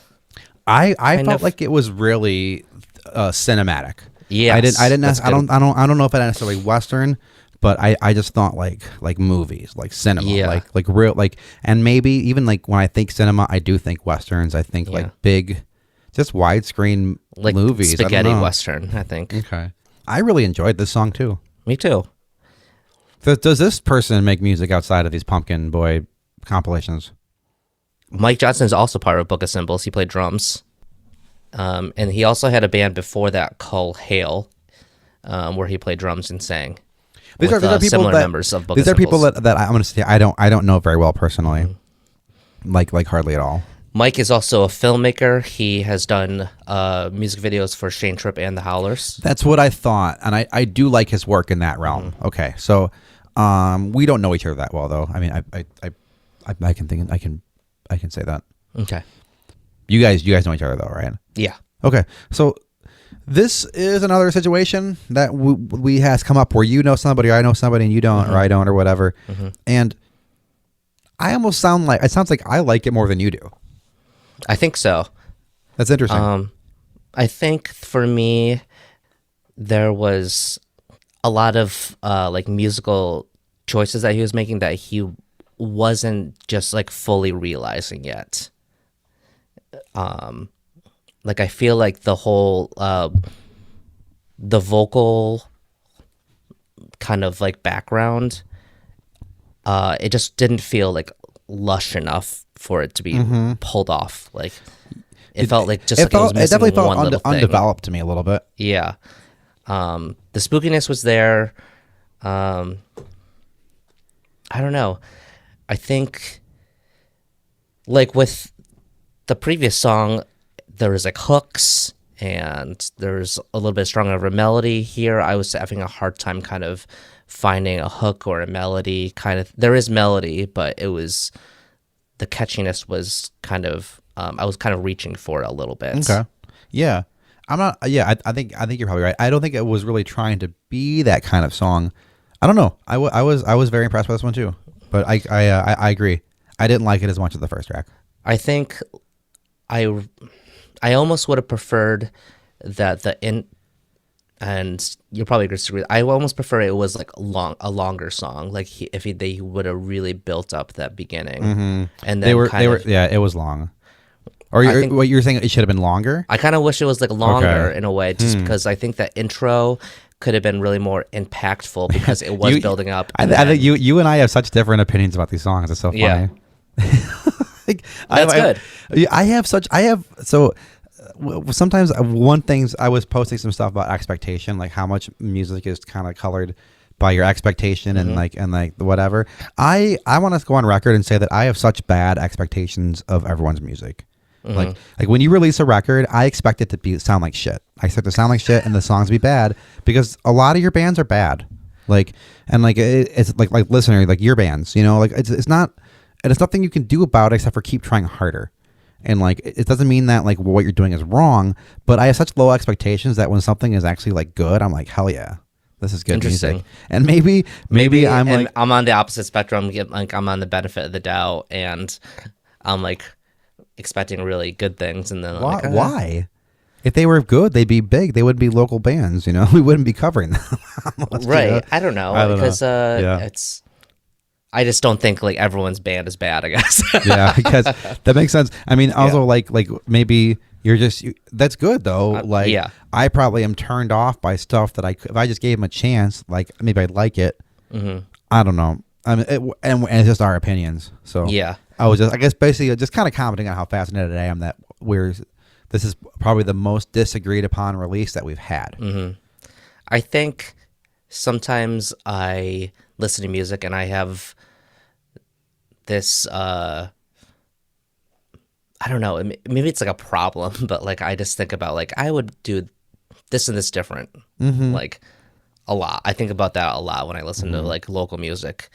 I felt like it was really cinematic. Yeah, I don't know if it necessarily Western, but I just thought like movies, like cinema, like real, like, and maybe even like when I think cinema, I do think Westerns. I think like big, just widescreen like movies, spaghetti Western. I think. Okay, I really enjoyed this song too. Me too. Does this person make music outside of these Pumpkin Boy compilations? Mike Johnson is also part of Book of Symbols. He played drums. And he also had a band before that called Hail, where he played drums and sang. These are people similar that, members of Book these of are people Symbols. that I'm going to say I don't know very well personally, like hardly at all. Mike is also a filmmaker. He has done music videos for Shane Tripp and the Howlers. That's what I thought, and I do like his work in that realm. Mm-hmm. Okay, so we don't know each other that well, though. I mean, I can say that. Okay. You guys know each other though, right? Yeah. Okay. So this is another situation that we has come up where you know somebody, or I know somebody, and you don't, or I don't, or whatever. Mm-hmm. And I almost sounds like I like it more than you do. I think so. That's interesting. I think for me, there was a lot of like musical choices that he was making that he wasn't just like fully realizing yet. Like I feel like the whole the vocal kind of like background, it just didn't feel like lush enough for it to be pulled off. Like it felt like just it was missing, it definitely felt undeveloped to me a little bit. Yeah. The spookiness was there. I don't know. I think like with the previous song, there was like hooks and there's a little bit stronger of a melody. Here I was having a hard time kind of finding a hook or a melody. Kind of, there is melody, but it was, the catchiness was kind of, I was kind of reaching for it a little bit. Okay. Yeah. I'm not, yeah, I think you're probably right. I don't think it was really trying to be that kind of song. I don't know. I was very impressed by this one too, but I agree. I didn't like it as much as the first track. I think I almost would have preferred that and you'll probably disagree. I almost prefer it was like a longer song. Like they would have really built up that beginning, and then they were yeah, it was long. Or what you're saying, it should have been longer. I kind of wish it was like longer in a way, just because I think that intro could have been really more impactful because it was building up. I think you and I have such different opinions about these songs. It's so funny. Yeah. That's good. Sometimes one things I was posting some stuff about expectation, like how much music is kind of colored by your expectation and like whatever. I want to go on record and say that I have such bad expectations of everyone's music. Like when you release a record, I expect it to sound like shit. I expect it to sound like shit and the songs to be bad because a lot of your bands are bad. It's like listener, like your bands, like it's not, and it's nothing you can do about it except for keep trying harder. And like it doesn't mean that like what you're doing is wrong, but I have such low expectations that when something is actually like good, I'm like, hell yeah, this is good music. And maybe I'm like, I'm on the opposite spectrum. Like I'm on the benefit of the doubt, and I'm like expecting really good things, and then why? If they were good, they'd be big. They would be local bands. We wouldn't be covering them. Right? I don't know because it's. I just don't think like everyone's band is bad, I guess. Yeah, because that makes sense. I mean, also like maybe you're just that's good though. I probably am turned off by stuff that if I just gave them a chance, like maybe I'd like it. I don't know. I mean, and it's just our opinions. So yeah, I guess basically just kind of commenting on how fascinated I am that this is probably the most disagreed upon release that we've had. I think sometimes I listen to music and I have this I don't know, maybe it's like a problem, but like I just think about like I would do this and this different like a lot. I think about that a lot when I listen to like local music.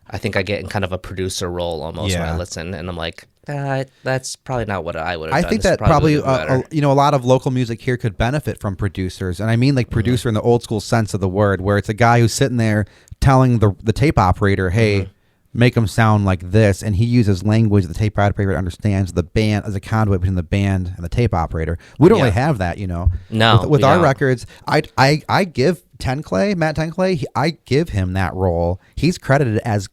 I think I get in kind of a producer role almost when I listen, and I'm like, that's probably not what I would have done. I think that probably a lot of local music here could benefit from producers, and I mean like producer in the old school sense of the word, where it's a guy who's sitting there telling the tape operator, hey, make them sound like this, and he uses language the tape operator understands, the band as a conduit between the band and the tape operator. We don't really have that, No, with our records. I give Matt Tenclay, I give him that role. He's credited as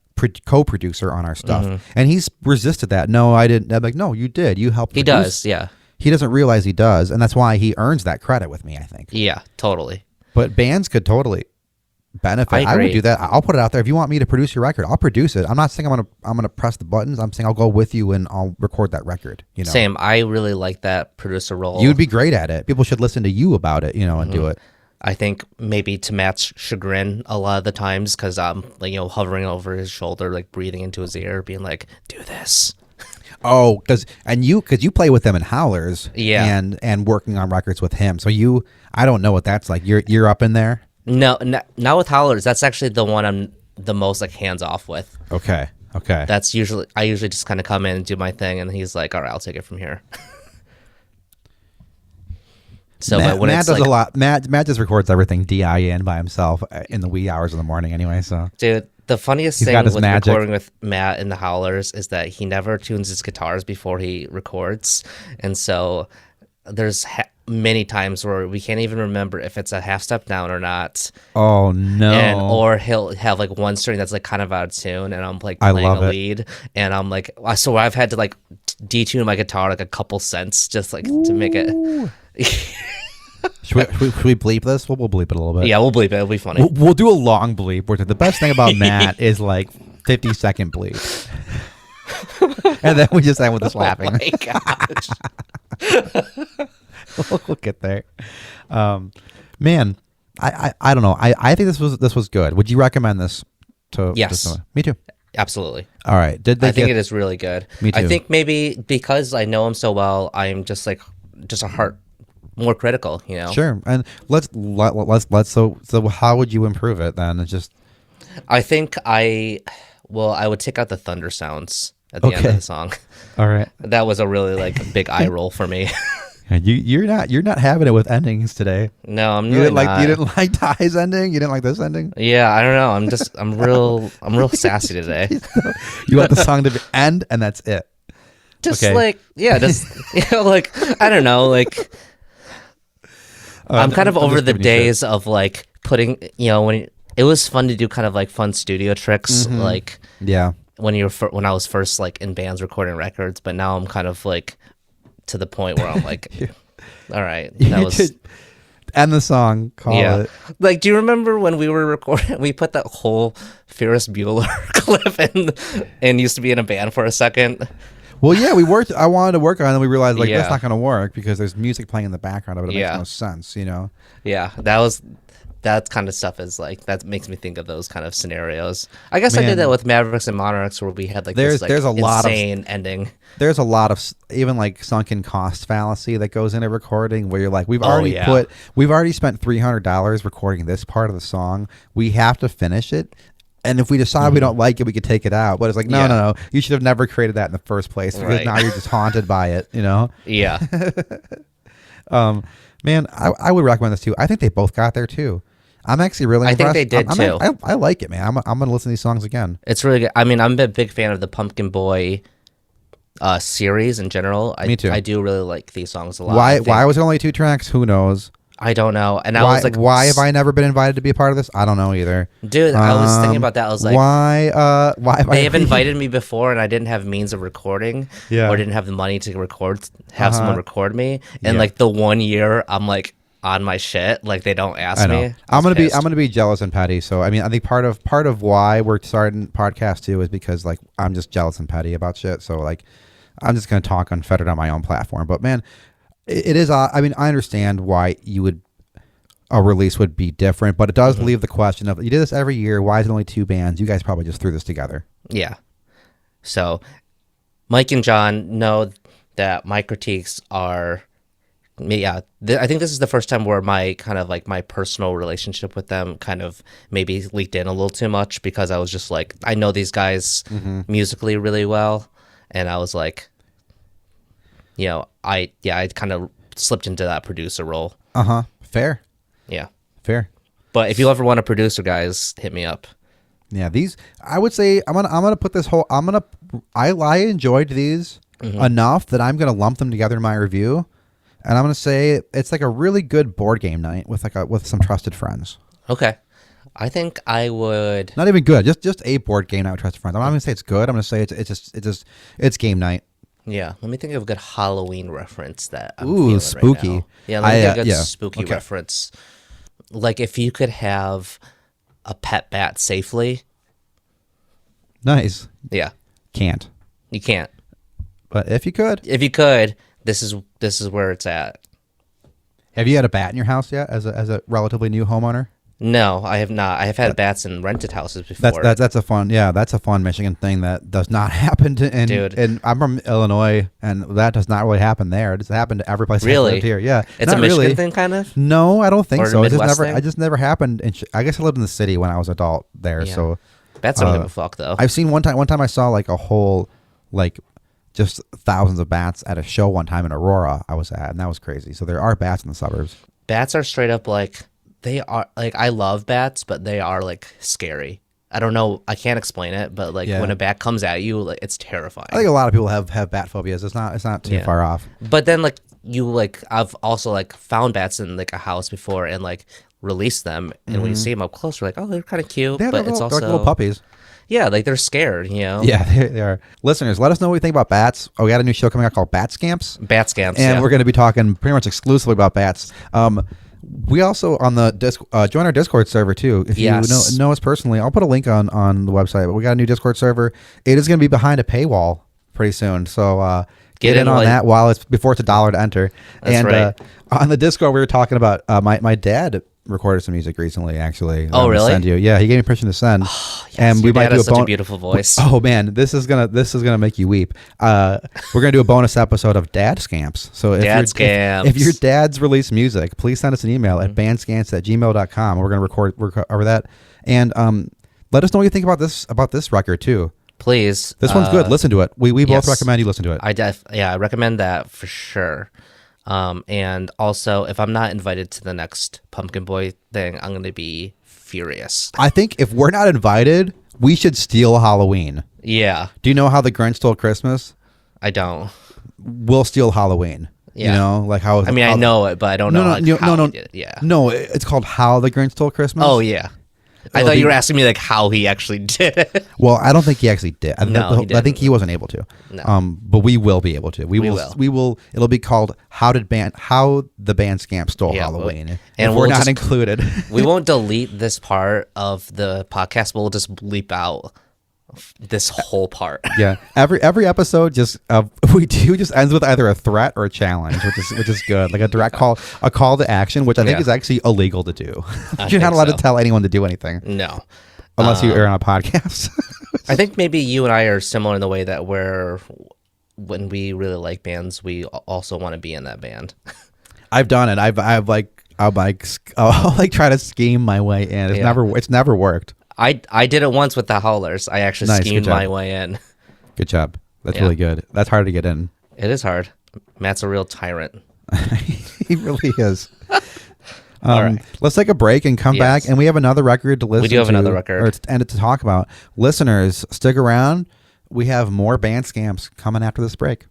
co-producer on our stuff, and he's resisted that. No, I didn't. I'm like, no, you did. You helped. He does, yeah. He doesn't realize he does, and that's why he earns that credit with me, I think. Yeah, totally. But bands could totally benefit. I would do that. I'll put it out there. If you want me to produce your record, I'll produce it. I'm not saying I'm gonna press the buttons. I'm saying I'll go with you and I'll record that record. Same. I really like that producer role. You'd be great at it. People should listen to you about it, and do it. I think maybe to Matt's chagrin a lot of the times, because I'm hovering over his shoulder, like breathing into his ear, being like, "Do this." Oh, because you play with them in Howlers, and working on records with him. So I don't know what that's like. You're up in there. No, not with Howlers. That's actually the one I'm the most like hands off with. Okay. That's I usually just kind of come in and do my thing, and he's like, "All right, I'll take it from here." So Matt does a lot. Matt just records everything DIN by himself in the wee hours of the morning anyway. So dude, the funniest thing with recording with Matt in the Howlers is that he never tunes his guitars before he records, and so there's many times where we can't even remember if it's a half step down or not. Oh no! Or he'll have like one string that's like kind of out of tune, and I'm like playing a lead, and I'm like, so I've had to like detune my guitar like a couple cents just like to make it. Should we bleep this? We'll bleep it a little bit. Yeah, we'll bleep it. It'll be funny. We'll do a long bleep. The best thing about Matt is like 50-second bleep. And then we just end with us laughing. Oh my gosh. We'll get there. Man, I don't know. I think this was good. Would you recommend this to? Yes. Me too. Absolutely. All right. I think it is really good. Me too. I think maybe because I know him so well, I'm just a heart more critical, you know. Sure. And let's so how would you improve it then? It's just I think I would take out the thunder sounds at the end of the song. All right. That was a really big eye roll for me. You're not having it with endings today. No, I'm really not. You didn't like Ty's ending? You didn't like this ending? Yeah, I don't know. I'm real sassy today. You want the song to end and that's it. Just I don't know, I'm kind of over the days of putting, when it was fun to do kind of fun studio tricks, yeah, when I was first in bands recording records, but now I'm kind of to the point where I'm all right, that was end the song. Call it. Do you remember when we were recording? We put that whole Ferris Bueller clip in, and used to be in a band for a second. Well, yeah, we worked. I wanted to work on it, and we realized that's not going to work because there's music playing in the background of it. It makes no sense, Yeah, that kind of stuff is that makes me think of those kind of scenarios. I guess I did that with Mavericks and Monarchs where we had there's a lot insane ending. There's a lot of even sunken cost fallacy that goes into recording where you're we've already spent $300 recording this part of the song. We have to finish it. And if we decide we don't like it, we could take it out. But it's no. You should have never created that in the first place because now you're just haunted by it, Yeah. Man, I would recommend this too. I think they both got there too. I'm actually really impressed. I think they did too. I like it, man. I'm going to listen to these songs again. It's really good. I mean, I'm a big fan of the Pumpkin Boy series in general. Me too. I do really like these songs a lot. Why was it only 2 tracks? Who knows? I don't know. And I was why have I never been invited to be a part of this? I don't know either. Dude, I was thinking about that. I was why they have invited me before and I didn't have means of recording or didn't have the money to have someone record me. And the 1 year I'm on my shit, they don't ask me. I'm gonna be jealous and petty. So I mean, I think part of why we're starting podcast too is because I'm just jealous and petty about shit. So I'm just gonna talk unfettered on my own platform. But man, it is. I mean, I understand why a release would be different, but it does leave the question of you did this every year. Why is it only 2 bands? You guys probably just threw this together. Yeah. So, Mike and John know that my critiques are. I think this is the first time where my kind of my personal relationship with them kind of maybe leaked in a little too much because I was just I know these guys musically really well, and I was I kind of slipped into that producer role. Fair. Yeah. Fair. But if you ever want a producer, guys, hit me up. Yeah, these I would say I'm gonna put this whole I enjoyed these enough that I'm gonna lump them together in my review. And I'm gonna say it's a really good board game night with with some trusted friends. Okay, I think I would. Not even good, just a board game night with trusted friends. I'm not gonna say it's good. I'm gonna say it's game night. Yeah, let me think of a good Halloween reference that I'm feeling spooky. Right now. Yeah, let me think of a good spooky reference. If you could have a pet bat safely. Nice. Yeah. Can't. You can't. But if you could. This is where it's at. Have you had a bat in your house yet as a relatively new homeowner? No, I have not. I have had bats in rented houses before. That's a fun Michigan thing that does not happen Dude. And I'm from Illinois, and that does not really happen there. It does happen to every place really? I've lived here. Yeah, it's a Michigan thing, kind of. No, I don't think or so. It just never happened. I guess I lived in the city when I was adult there. Yeah. So bats don't give a fuck though. I've seen one time I saw a whole just thousands of bats at a show one time in Aurora I was at, and that was crazy. So there are bats in the suburbs. Bats are straight up they are I love bats, but they are scary. I don't know, I can't explain it, but when a bat comes at you, it's terrifying. I think a lot of people have bat phobias. It's not too far off. But then I've also found bats in a house before and released them, and when you see them up close, you're oh, they're kind of cute, but it's also they're little puppies. Yeah, they're scared, Yeah, they are. Listeners, let us know what you think about bats. Oh, we got a new show coming out called Bat Scamps. Bat Scamps, and we're going to be talking pretty much exclusively about bats. We also on the join our Discord server too. If you know us personally, I'll put a link on the website. But we got a new Discord server. It is going to be behind a paywall pretty soon. So get in on that before it's $1 to enter. That's right. On the Discord, we were talking about my dad recorded some music recently, actually. Oh, really? Send you. Yeah, he gave me permission to send. Yes, and we your might dad do has a such a beautiful voice. Oh man, this is gonna make you weep. We're gonna do a bonus episode of Dad Scamps. So if your dad's released music, please send us an email at bandscamps@gmail.com. We're gonna cover that. And let us know what you think about this record too. Please. This one's good. Listen to it. We both recommend you listen to it. I recommend that for sure. And also, if I'm not invited to the next Pumpkin Boy thing, I'm going to be furious. I think if we're not invited, we should steal Halloween. Yeah. Do you know how the Grinch stole Christmas? I don't. We'll steal Halloween. Yeah. You know, like how. I mean, I know it, but I don't know how he did it. Yeah. No, it's called How the Grinch Stole Christmas. Oh, yeah. I thought you were asking me like how he actually did it. Well, I don't think he actually did. He didn't. I think he wasn't able to. No. But we will be able to. We will. It'll be called How the Band Scamp Stole Halloween. And we're not included. We won't delete this part of the podcast. We'll just bleep out this whole part. Yeah. Every episode just ends with either a threat or a challenge, which is good. Like a call to action, which I think is actually illegal to do. You're not allowed to tell anyone to do anything. No. Unless you are on a podcast. I think maybe you and I are similar in the way that when we really like bands, we also want to be in that band. I've done it. I'll try to scheme my way in. It's never worked. I did it once with the Howlers. I actually schemed my way in. Good job. That's really good. That's hard to get in. It is hard. Matt's a real tyrant. He really is. All right. Let's take a break and come back, and we have another record to listen to. We do have another record. And to talk about. Listeners, stick around. We have more Band Scamps coming after this break.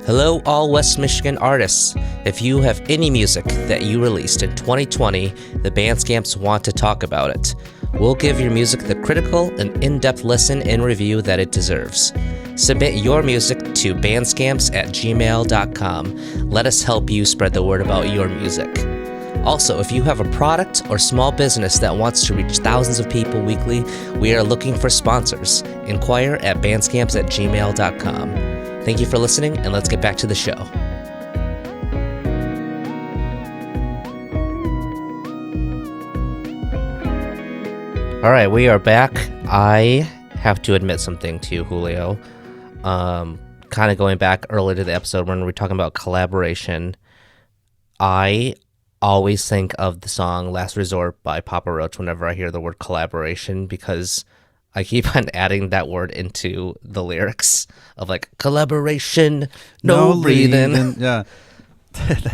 Hello, all West Michigan artists. If you have any music that you released in 2020, the Band Scamps want to talk about it. We'll give your music the critical and in-depth listen and review that it deserves. Submit your music to bandscamps@gmail.com. Let us help you spread the word about your music. Also, if you have a product or small business that wants to reach thousands of people weekly, we are looking for sponsors. Inquire at bandscamps@gmail.com. Thank you for listening, and let's get back to the show. All right, we are back. I have to admit something to you, Julio. Kind of going back earlier to the episode when we were talking about collaboration, I always think of the song Last Resort by Papa Roach whenever I hear the word collaboration, because I keep on adding that word into the lyrics of like collaboration, no breathing. Yeah.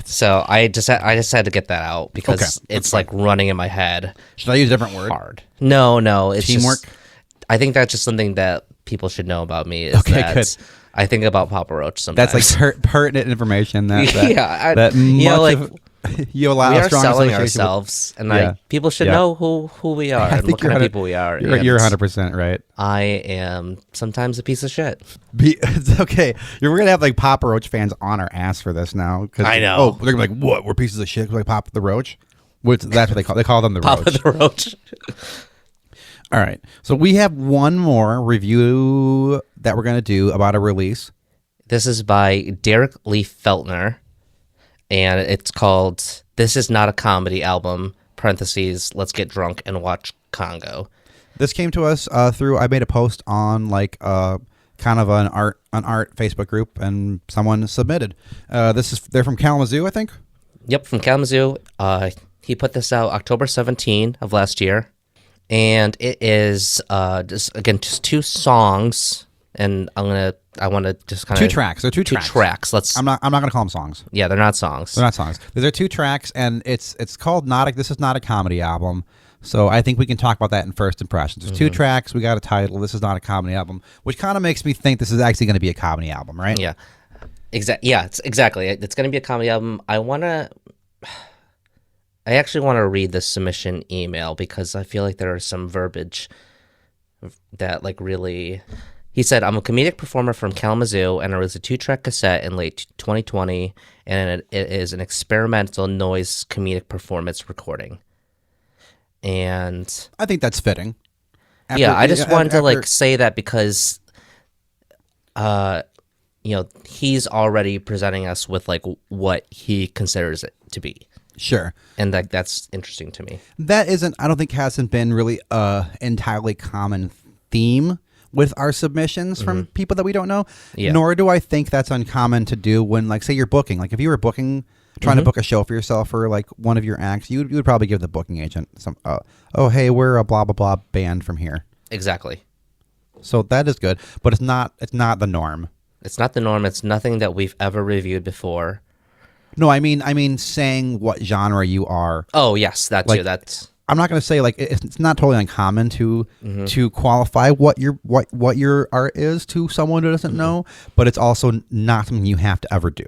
So I just had to get that out because it's like running in my head. Should I use a different word? Hard. No, it's teamwork. I think that's just something that people should know about me. Is that good. I think about Papa Roach sometimes. That's like pertinent information. That you allow we a are strong selling association ourselves, and people should know who we are and what kind of people we are. You're 100% right. I am sometimes a piece of shit. It's okay. We're gonna have like Papa Roach fans on our ass for this now. I know. Oh, they're gonna be like, "What? We're pieces of shit." Like Papa the Roach. That's what they call them. The Papa Roach. the Roach. All right. So we have one more review that we're gonna do about a release. This is by Derek Lee Feltner, and it's called "This Is Not a Comedy Album." Parentheses. Let's get drunk and watch Congo. This came to us through. I made a post on like kind of an art Facebook group, and someone submitted. They're from Kalamazoo, I think. Yep, from Kalamazoo. He put this out October 17 of last year, and it is just two songs. And I want to just kind of two tracks. They're two tracks. I'm not gonna call them songs. Yeah, they're not songs. They're not songs. These are two tracks, and it's called This Is Not a Comedy Album. So I think we can talk about that in first impressions. There's two tracks. We got a title. This is not a comedy album, which kind of makes me think this is actually going to be a comedy album, right? Yeah, exactly. Yeah, exactly. It's going to be a comedy album. I actually want to read this submission email because I feel like there is some verbiage that like really. He said, "I'm a comedic performer from Kalamazoo, and I released a 2-track cassette in late 2020, and it is an experimental noise comedic performance recording." And I think that's fitting. I just wanted to say that because, he's already presenting us with like what he considers it to be. Sure. And like that's interesting to me. That I don't think hasn't been really a entirely common theme with our submissions from people that we don't know. Yeah. Nor do I think that's uncommon to do when, like, say you're booking. Like if you were trying to book a show for yourself for like one of your acts, you would probably give the booking agent some, oh, hey, we're a blah, blah, blah band from here. Exactly. So that is good, but it's not the norm. It's not the norm. It's nothing that we've ever reviewed before. No, I mean saying what genre you are. Oh, yes, that like, too. That's. I'm not going to say like it's not totally uncommon to qualify what your art is to someone who doesn't know, but it's also not something you have to ever do.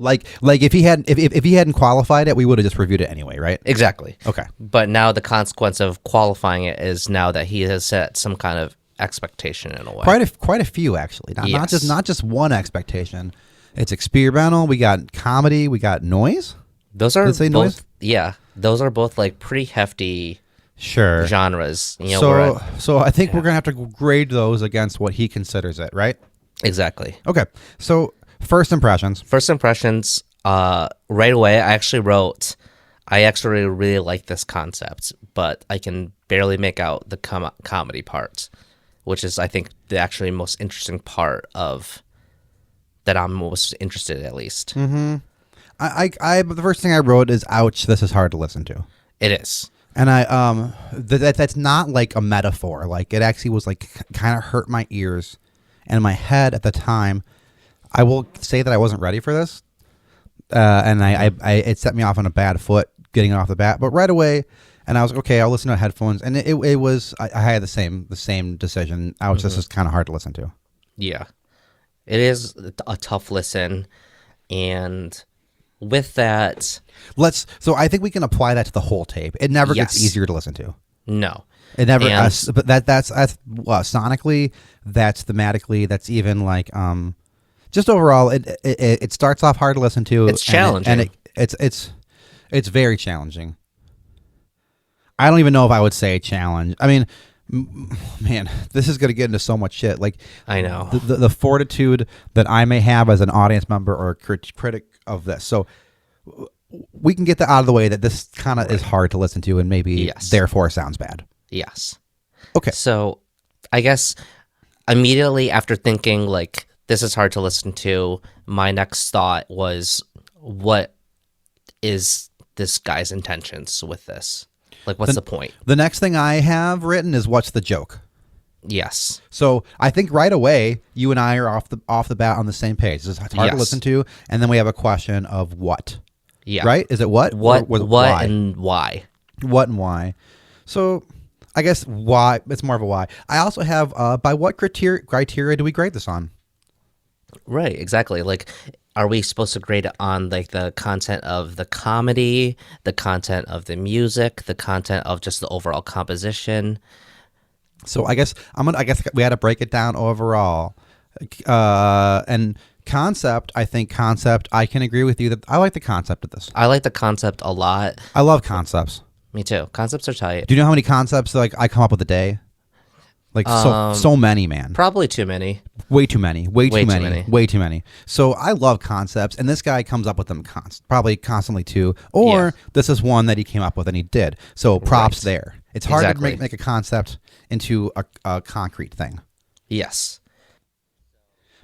Like if he hadn't qualified it, we would have just reviewed it anyway, right? Exactly. Okay. But now the consequence of qualifying it is now that he has set some kind of expectation in a way. Quite a few actually. Not just one expectation. It's experimental. We got comedy. We got noise. Those are Did it say both. noise? Yeah, those are both like pretty hefty Sure. genres. You know, so I think we're gonna have to grade those against what he considers it, right? exactly. Okay. So first impressions. First impressions. Right away, I actually wrote. I actually really like this concept, but I can barely make out the comedy part, which is, I think, the actually most interesting part of that I'm most interested in, at least. Mm-hmm. The first thing I wrote is, ouch, this is hard to listen to. It is. And that's not like a metaphor. Like it actually was like kind of hurt my ears and my head at the time. I will say that I wasn't ready for this. And it set me off on a bad foot getting it off the bat, but right away, and I was like, okay, I'll listen to headphones. And it was, I had the same decision. Ouch, this is kind of hard to listen to. Yeah, it is a tough listen. And with that, so I think we can apply that to the whole tape. It never gets easier to listen to. No, it never. But that's sonically, that's thematically, that's even like just overall. It starts off hard to listen to. It's challenging, and it's very challenging. I don't even know if I would say challenge. I mean, man, this is going to get into so much shit. Like, I know the fortitude that I may have as an audience member or a critic of this. So we can get that out of the way, that this kind of is hard to listen to and maybe therefore sounds bad. Yes. Okay. So I guess immediately after thinking like this is hard to listen to, my next thought was, what is this guy's intentions with this? Like, what's the point? The next thing I have written is, what's the joke? Yes. So I think right away you and I are off the bat on the same page. It's hard to listen to, and then we have a question of what. Yeah. Right? Is it what? What why? And why? What and why? So I guess why. It's more of a why. I also have by what criteria do we grade this on? Right. Exactly. Like, are we supposed to grade it on like the content of the comedy, the content of the music, the content of just the overall composition? So I guess we had to break it down overall. And concept, I can agree with you that I like the concept of this. I like the concept a lot. I love concepts. Me too. Concepts are tight. Do you know how many concepts like I come up with a day? Like so many, man. Probably too many. Way too many. So I love concepts, and this guy comes up with them probably constantly too. Or this is one that he came up with and he did. So props there. It's hard to make a concept into a concrete thing. Yes.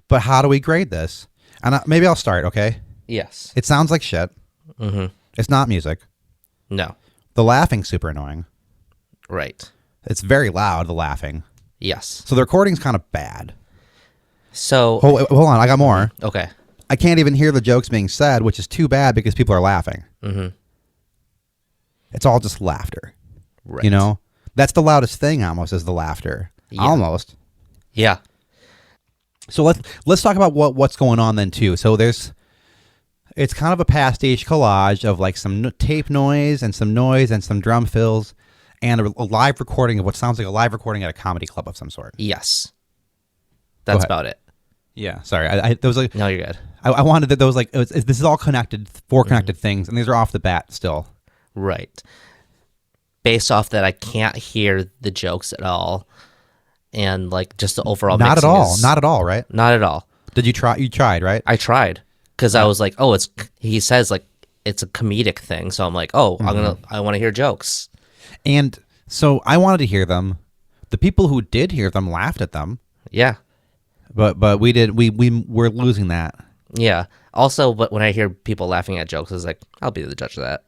But how do we grade this? And maybe I'll start, okay? Yes. It sounds like shit. Mm-hmm. It's not music. No. The laughing's super annoying. Right. It's very loud, the laughing. Yes. So the recording's kind of bad. So hold on, I got more. Okay. I can't even hear the jokes being said, which is too bad because people are laughing. Mm-hmm. It's all just laughter. Right. You know? That's the loudest thing almost, is the laughter. Yeah. Almost. Yeah. So let's talk about what's going on then too. So it's kind of a pastiche collage of like some tape noise and some drum fills and a live recording of what sounds like a live recording at a comedy club of some sort. Yes. That's about it. Yeah. Sorry. There was like, no, you're good. I wanted that. There was like, this is all connected, four connected things, and these are off the bat still. Right. Based off that, I can't hear the jokes at all. And like just the overall not at mixing all. is, Not at all, right? Not at all. Did you try? You tried, right? I tried because I was like, oh, he says like it's a comedic thing. So I'm like, oh, I want to hear jokes. And so I wanted to hear them. The people who did hear them laughed at them. Yeah. But we're losing that. Yeah. Also, but when I hear people laughing at jokes, it's like, I'll be the judge of that.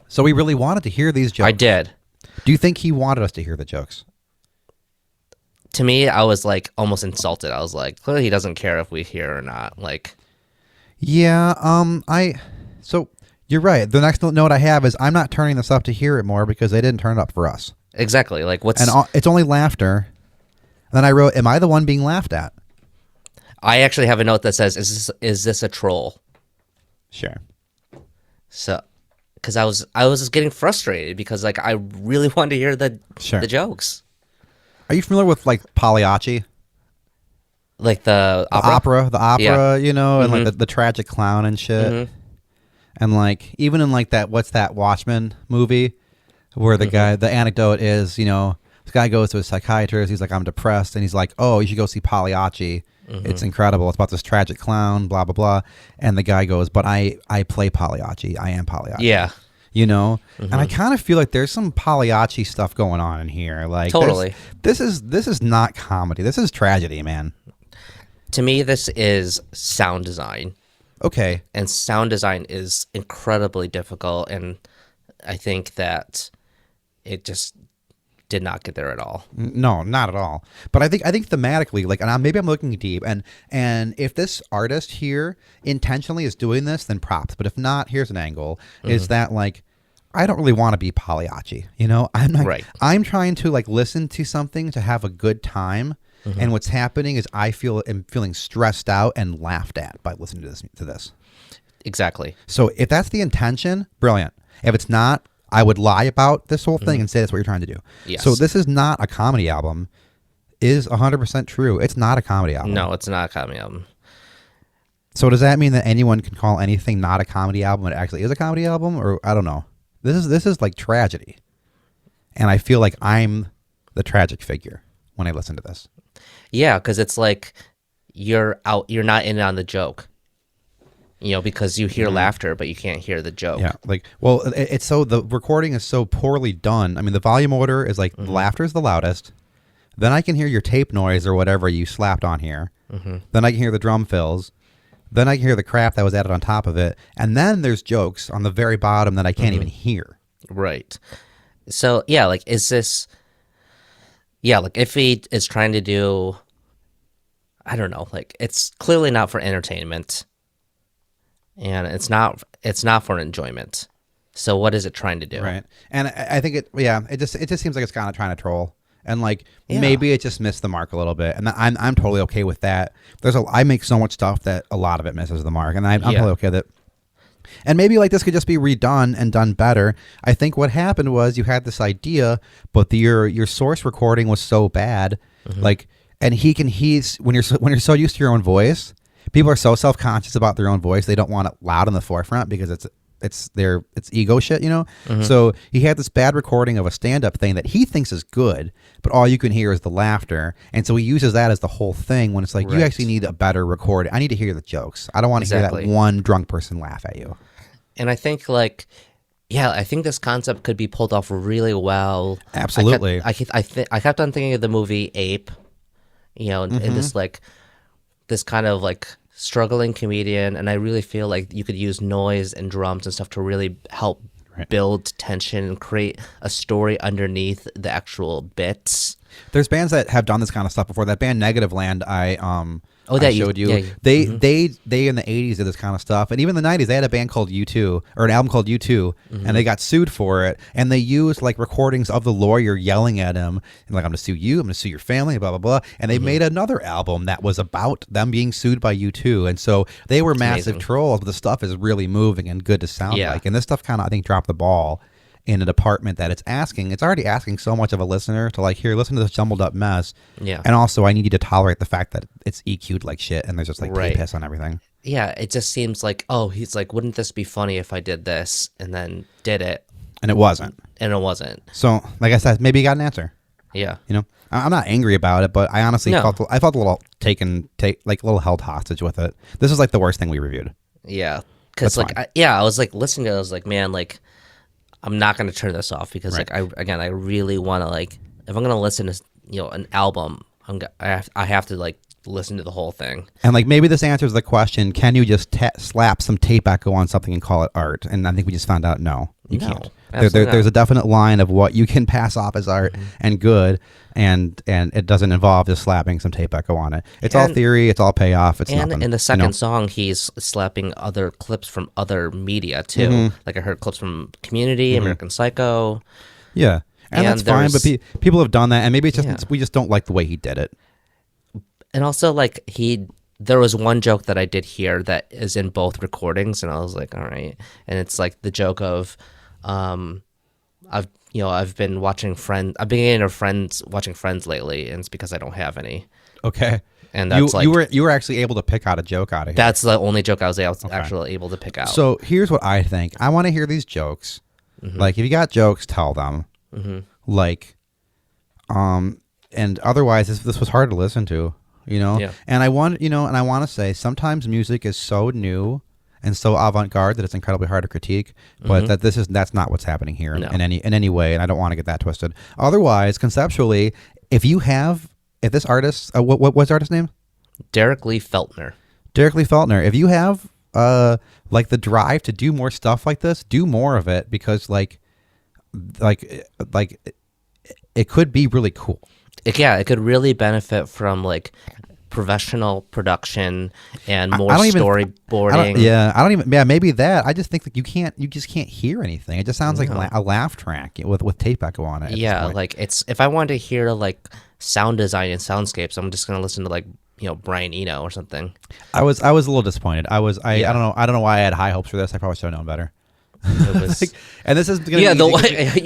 So we really wanted to hear these jokes. I did. Do you think he wanted us to hear the jokes? To me, I was like almost insulted. I was like, clearly he doesn't care if we hear or not. Like, yeah. So you're right. The next note I have is I'm not turning this up to hear it more because they didn't turn it up for us. exactly. Like, what's? And it's only laughter. And then I wrote, "Am I the one being laughed at?" I actually have a note that says, "Is this a troll?" Sure. So, because I was just getting frustrated because like I really wanted to hear the jokes. Are you familiar with like Pagliacci? Like the opera? The opera, Yeah. you know, and like the tragic clown and shit. And like even in like that, what's that Watchmen movie where the guy, the anecdote is, you know, this guy goes to a psychiatrist. He's like, I'm depressed, and he's like, oh, you should go see Pagliacci. It's incredible. It's about this tragic clown, blah blah blah. And the guy goes, but I play Pagliacci. I am Pagliacci. Yeah. You know, and I kind of feel like there's some Pagliacci stuff going on in here. Like Totally. this is not comedy. This is tragedy, man. To me, this is sound design. Okay. And sound design is incredibly difficult, and I think that it just did not get there at all. No, not at all. But I think thematically, like, and maybe I'm looking deep, and if this artist here intentionally is doing this, then props. But if not, here's an angle: is that like, I don't really want to be Pagliacci, you know? I'm not. Right. I'm trying to like listen to something to have a good time, and what's happening is I'm feeling stressed out and laughed at by listening to this. Exactly. So if that's the intention, brilliant. If it's not, I would lie about this whole thing and say that's what you're trying to do. Yes. So this is not a comedy album. Is 100% true. It's not a comedy album. No, it's not a comedy album. So does that mean that anyone can call anything not a comedy album and it actually is a comedy album? Or I don't know. This is like tragedy. And I feel like I'm the tragic figure when I listen to this. Yeah, because it's like you're not in on the joke. You know, because you hear laughter, but you can't hear the joke. Yeah, like, well, it's so, the recording is so poorly done. I mean, the volume order is like, the laughter is the loudest. Then I can hear your tape noise or whatever you slapped on here. Then I can hear the drum fills. Then I can hear the crap that was added on top of it. And then there's jokes on the very bottom that I can't even hear. Right. So, yeah, like, is this... Yeah, like, if he is trying to do... I don't know, like, it's clearly not for entertainment. And it's not for enjoyment. So what is it trying to do? Right. And I think it just seems like it's kind of trying to troll. And like maybe it just missed the mark a little bit. And I'm totally okay with that. I make so much stuff that a lot of it misses the mark, and I'm totally okay with it. And maybe like this could just be redone and done better. I think what happened was you had this idea, but your source recording was so bad. Like, and he's when you're so used to your own voice, people are so self-conscious about their own voice, they don't want it loud in the forefront because it's ego shit, you know? So he had this bad recording of a stand-up thing that he thinks is good, but all you can hear is the laughter. And so he uses that as the whole thing when it's like, you actually need a better recording. I need to hear the jokes. I don't want to hear that one drunk person laugh at you. And I think like, yeah, I think this concept could be pulled off really well. Absolutely. I kept on thinking of the movie Ape, you know, and this like, this kind of like struggling comedian, and I really feel like you could use noise and drums and stuff to really help build tension and create a story underneath the actual bits. There's bands that have done this kind of stuff before. That band Negative Land, I showed you. Yeah, they in the 80s did this kind of stuff, and even in the 90s they had a band called U2, or an album called U2, and they got sued for it. And they used like recordings of the lawyer yelling at him and like, I'm gonna sue you, I'm gonna sue your family, blah blah blah. And they made another album that was about them being sued by U2, and so they were massive trolls. But the stuff is really moving and good to sound like. And this stuff kind of, I think, dropped the ball in a department that it's already asking so much of a listener to like, here, listen to this jumbled up mess. Yeah. And also I need you to tolerate the fact that it's EQ'd like shit and there's just like tape piss on everything. Yeah, it just seems like, oh, he's like, wouldn't this be funny if I did this? And then did it. And it wasn't. So, like I said, maybe you got an answer. Yeah. You know, I'm not angry about it, but I honestly felt a little held hostage with it. This is like the worst thing we reviewed. Yeah. because like I was like listening to it, I was like, man, like I'm not gonna turn this off because like I really want to like if I'm gonna listen to an album, I have to like listen to the whole thing. And like maybe this answers the question: can you just slap some tape echo on something and call it art? And I think we just found out no, you can't. There's a definite line of what you can pass off as art and good, and it doesn't involve just slapping some tape echo on it. It's all theory. It's all payoff. It's and nothing. In the second song, he's slapping other clips from other media too. Like I heard clips from Community, American Psycho. Yeah, and that's fine. But people have done that, and maybe it's just we just don't like the way he did it. And also, like there was one joke that I did hear that is in both recordings, and I was like, all right. And it's like the joke of, I've been watching Friends. I've been getting watching Friends lately, and it's because I don't have any. Okay. And that's you were actually able to pick out a joke out of here. That's the only joke I was actually able to pick out. So here's what I think. I want to hear these jokes. Like if you got jokes, tell them. Like, and otherwise this was hard to listen to. And I want to say sometimes music is so new and so avant-garde that it's incredibly hard to critique, but that's not what's happening here in any way, and I don't want to get that twisted. Otherwise, conceptually, if this artist, what's the artist's name? Derek Lee Feltner. If you have like the drive to do more stuff like this, do more of it, because like it could be really cool. It could really benefit from like professional production and more storyboarding. Maybe that. I just think that you just can't hear anything. It just sounds like a laugh track with tape echo on it. Yeah, like if I wanted to hear like sound design and soundscapes, I'm just gonna listen to like Brian Eno or something. I was a little disappointed. I don't know why I had high hopes for this. I probably should have known better. It was, and this is gonna you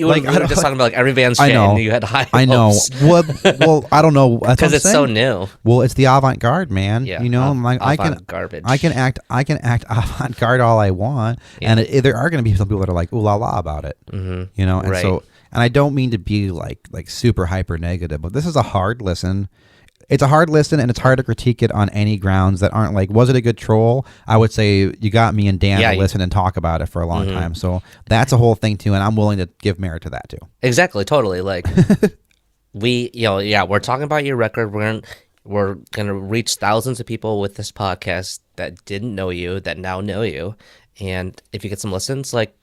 were just talking about like every band's shit and you had high hopes. I know. Well, I don't know because it's so new. Well, it's the avant-garde, man. Yeah, I can act avant-garde all I want, and there are going to be some people that are like ooh la la about it. And so, and I don't mean to be like super hyper negative, but this is a hard listen. It's a hard listen, and it's hard to critique it on any grounds that aren't like, was it a good troll? I would say you got me and Dan to listen and talk about it for a long time. So that's a whole thing too, and I'm willing to give merit to that too. Exactly, totally. Like we're talking about your record. We're gonna reach thousands of people with this podcast that didn't know you, that now know you, and if you get some listens, like,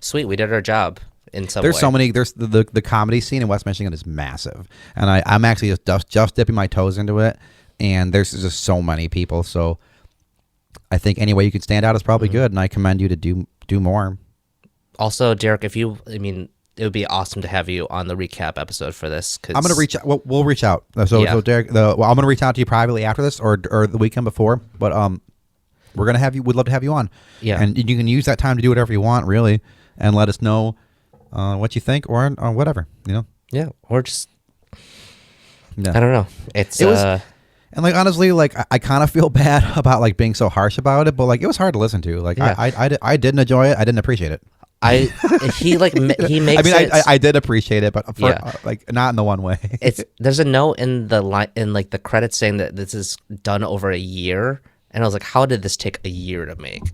sweet, we did our job. There's so many. There's the comedy scene in West Michigan is massive, and I'm actually just dipping my toes into it. And there's just so many people. So I think any way you can stand out is probably good, and I commend you to do more. Also, Derek, it would be awesome to have you on the recap episode for this. Cause I'm gonna reach out. We'll reach out. So Derek, I'm gonna reach out to you privately after this or the weekend before. But we're gonna have you. We'd love to have you on. Yeah, and you can use that time to do whatever you want, really, and let us know. What you think or whatever, Yeah, or just I don't know. And like honestly, like I kind of feel bad about like being so harsh about it, but like it was hard to listen to. Like I didn't enjoy it. I didn't appreciate it. He makes. I did appreciate it, but like not in the one way. There's a note in the line in like the credits saying that this is done over a year, and I was like, how did this take a year to make?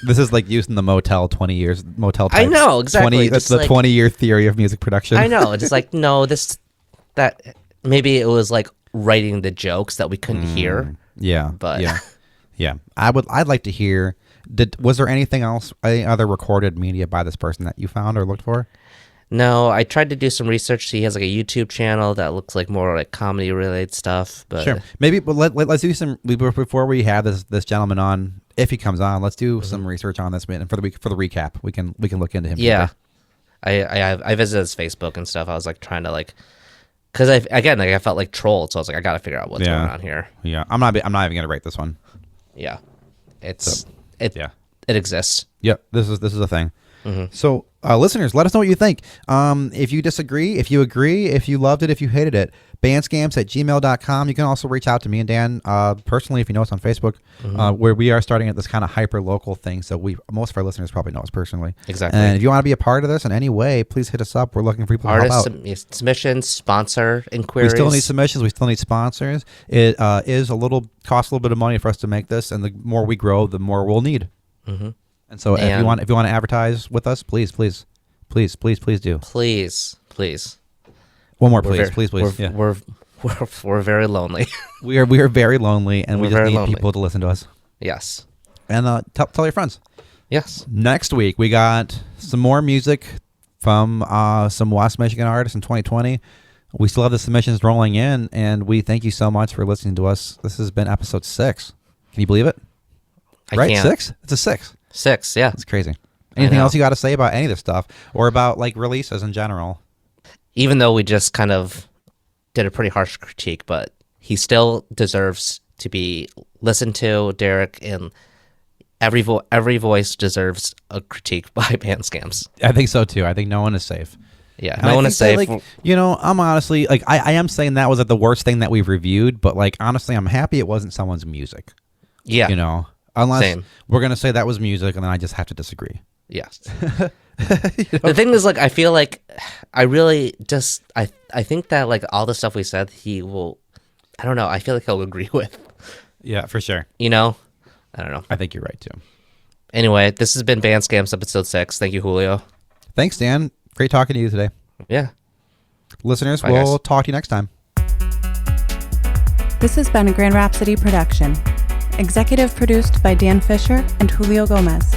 This is like using the Motel 20 years motel type. I know exactly. That's the 20-year theory of music production. I know. Just like no, that maybe it was like writing the jokes that we couldn't hear. Yeah, but yeah. I'd like to hear. Was there anything else? Any other recorded media by this person that you found or looked for? No, I tried to do some research. He has like a YouTube channel that looks like more like comedy related stuff. But sure, maybe. But let's do some before we have this gentleman on. If he comes on, let's do some research on this man. And for the recap, we can look into him. Yeah, I visited his Facebook and stuff. I was like trying to like, because I felt like trolled, so I was like, I got to figure out what's going on here. Yeah, I'm not even gonna rate this one. Yeah, it exists. Yep, this is a thing. So listeners, let us know what you think. If you disagree, if you agree, if you loved it, if you hated it, bandscamps@gmail.com. You can also reach out to me and Dan personally if you know us on Facebook, where we are starting at this kind of hyper local thing. So most of our listeners probably know us personally. Exactly. And if you want to be a part of this in any way, please hit us up. We're looking for people to help out. Submissions, sponsor inquiries. We still need submissions. We still need sponsors. It costs a little bit of money for us to make this, and the more we grow, the more we'll need. And so if you want to advertise with us, please do. Please. One more, please. Yeah. We're very lonely. we are very lonely, and we just need people to listen to us. Yes. And tell your friends. Yes. Next week we got some more music from some West Michigan artists in 2020. We still have the submissions rolling in, and we thank you so much for listening to us. This has been episode 6. Can you believe it? I can't. 6? It's a 6. 6, yeah. It's crazy. Anything else you got to say about any of this stuff, or about like releases in general? Even though we just kind of did a pretty harsh critique, but he still deserves to be listened to, Derek, and every voice deserves a critique by Band Scamps. I think so too. I think no one is safe. Yeah, no one is safe. That, I'm honestly, like, I am saying that was like the worst thing that we've reviewed, but like, honestly, I'm happy it wasn't someone's music. Yeah. Unless we're going to say that was music, and then I just have to disagree. Yes. The thing is, like, I feel like I really just, I think that, like, all the stuff we said, he will, I don't know, I feel like he'll agree with. Yeah, for sure. I don't know. I think you're right, too. Anyway, this has been Band Scamps episode 6. Thank you, Julio. Thanks, Dan. Great talking to you today. Yeah. Listeners, we'll talk to you next time. This has been a Grand Rhapsody production. Executive produced by Dan Fisher and Julio Gomez.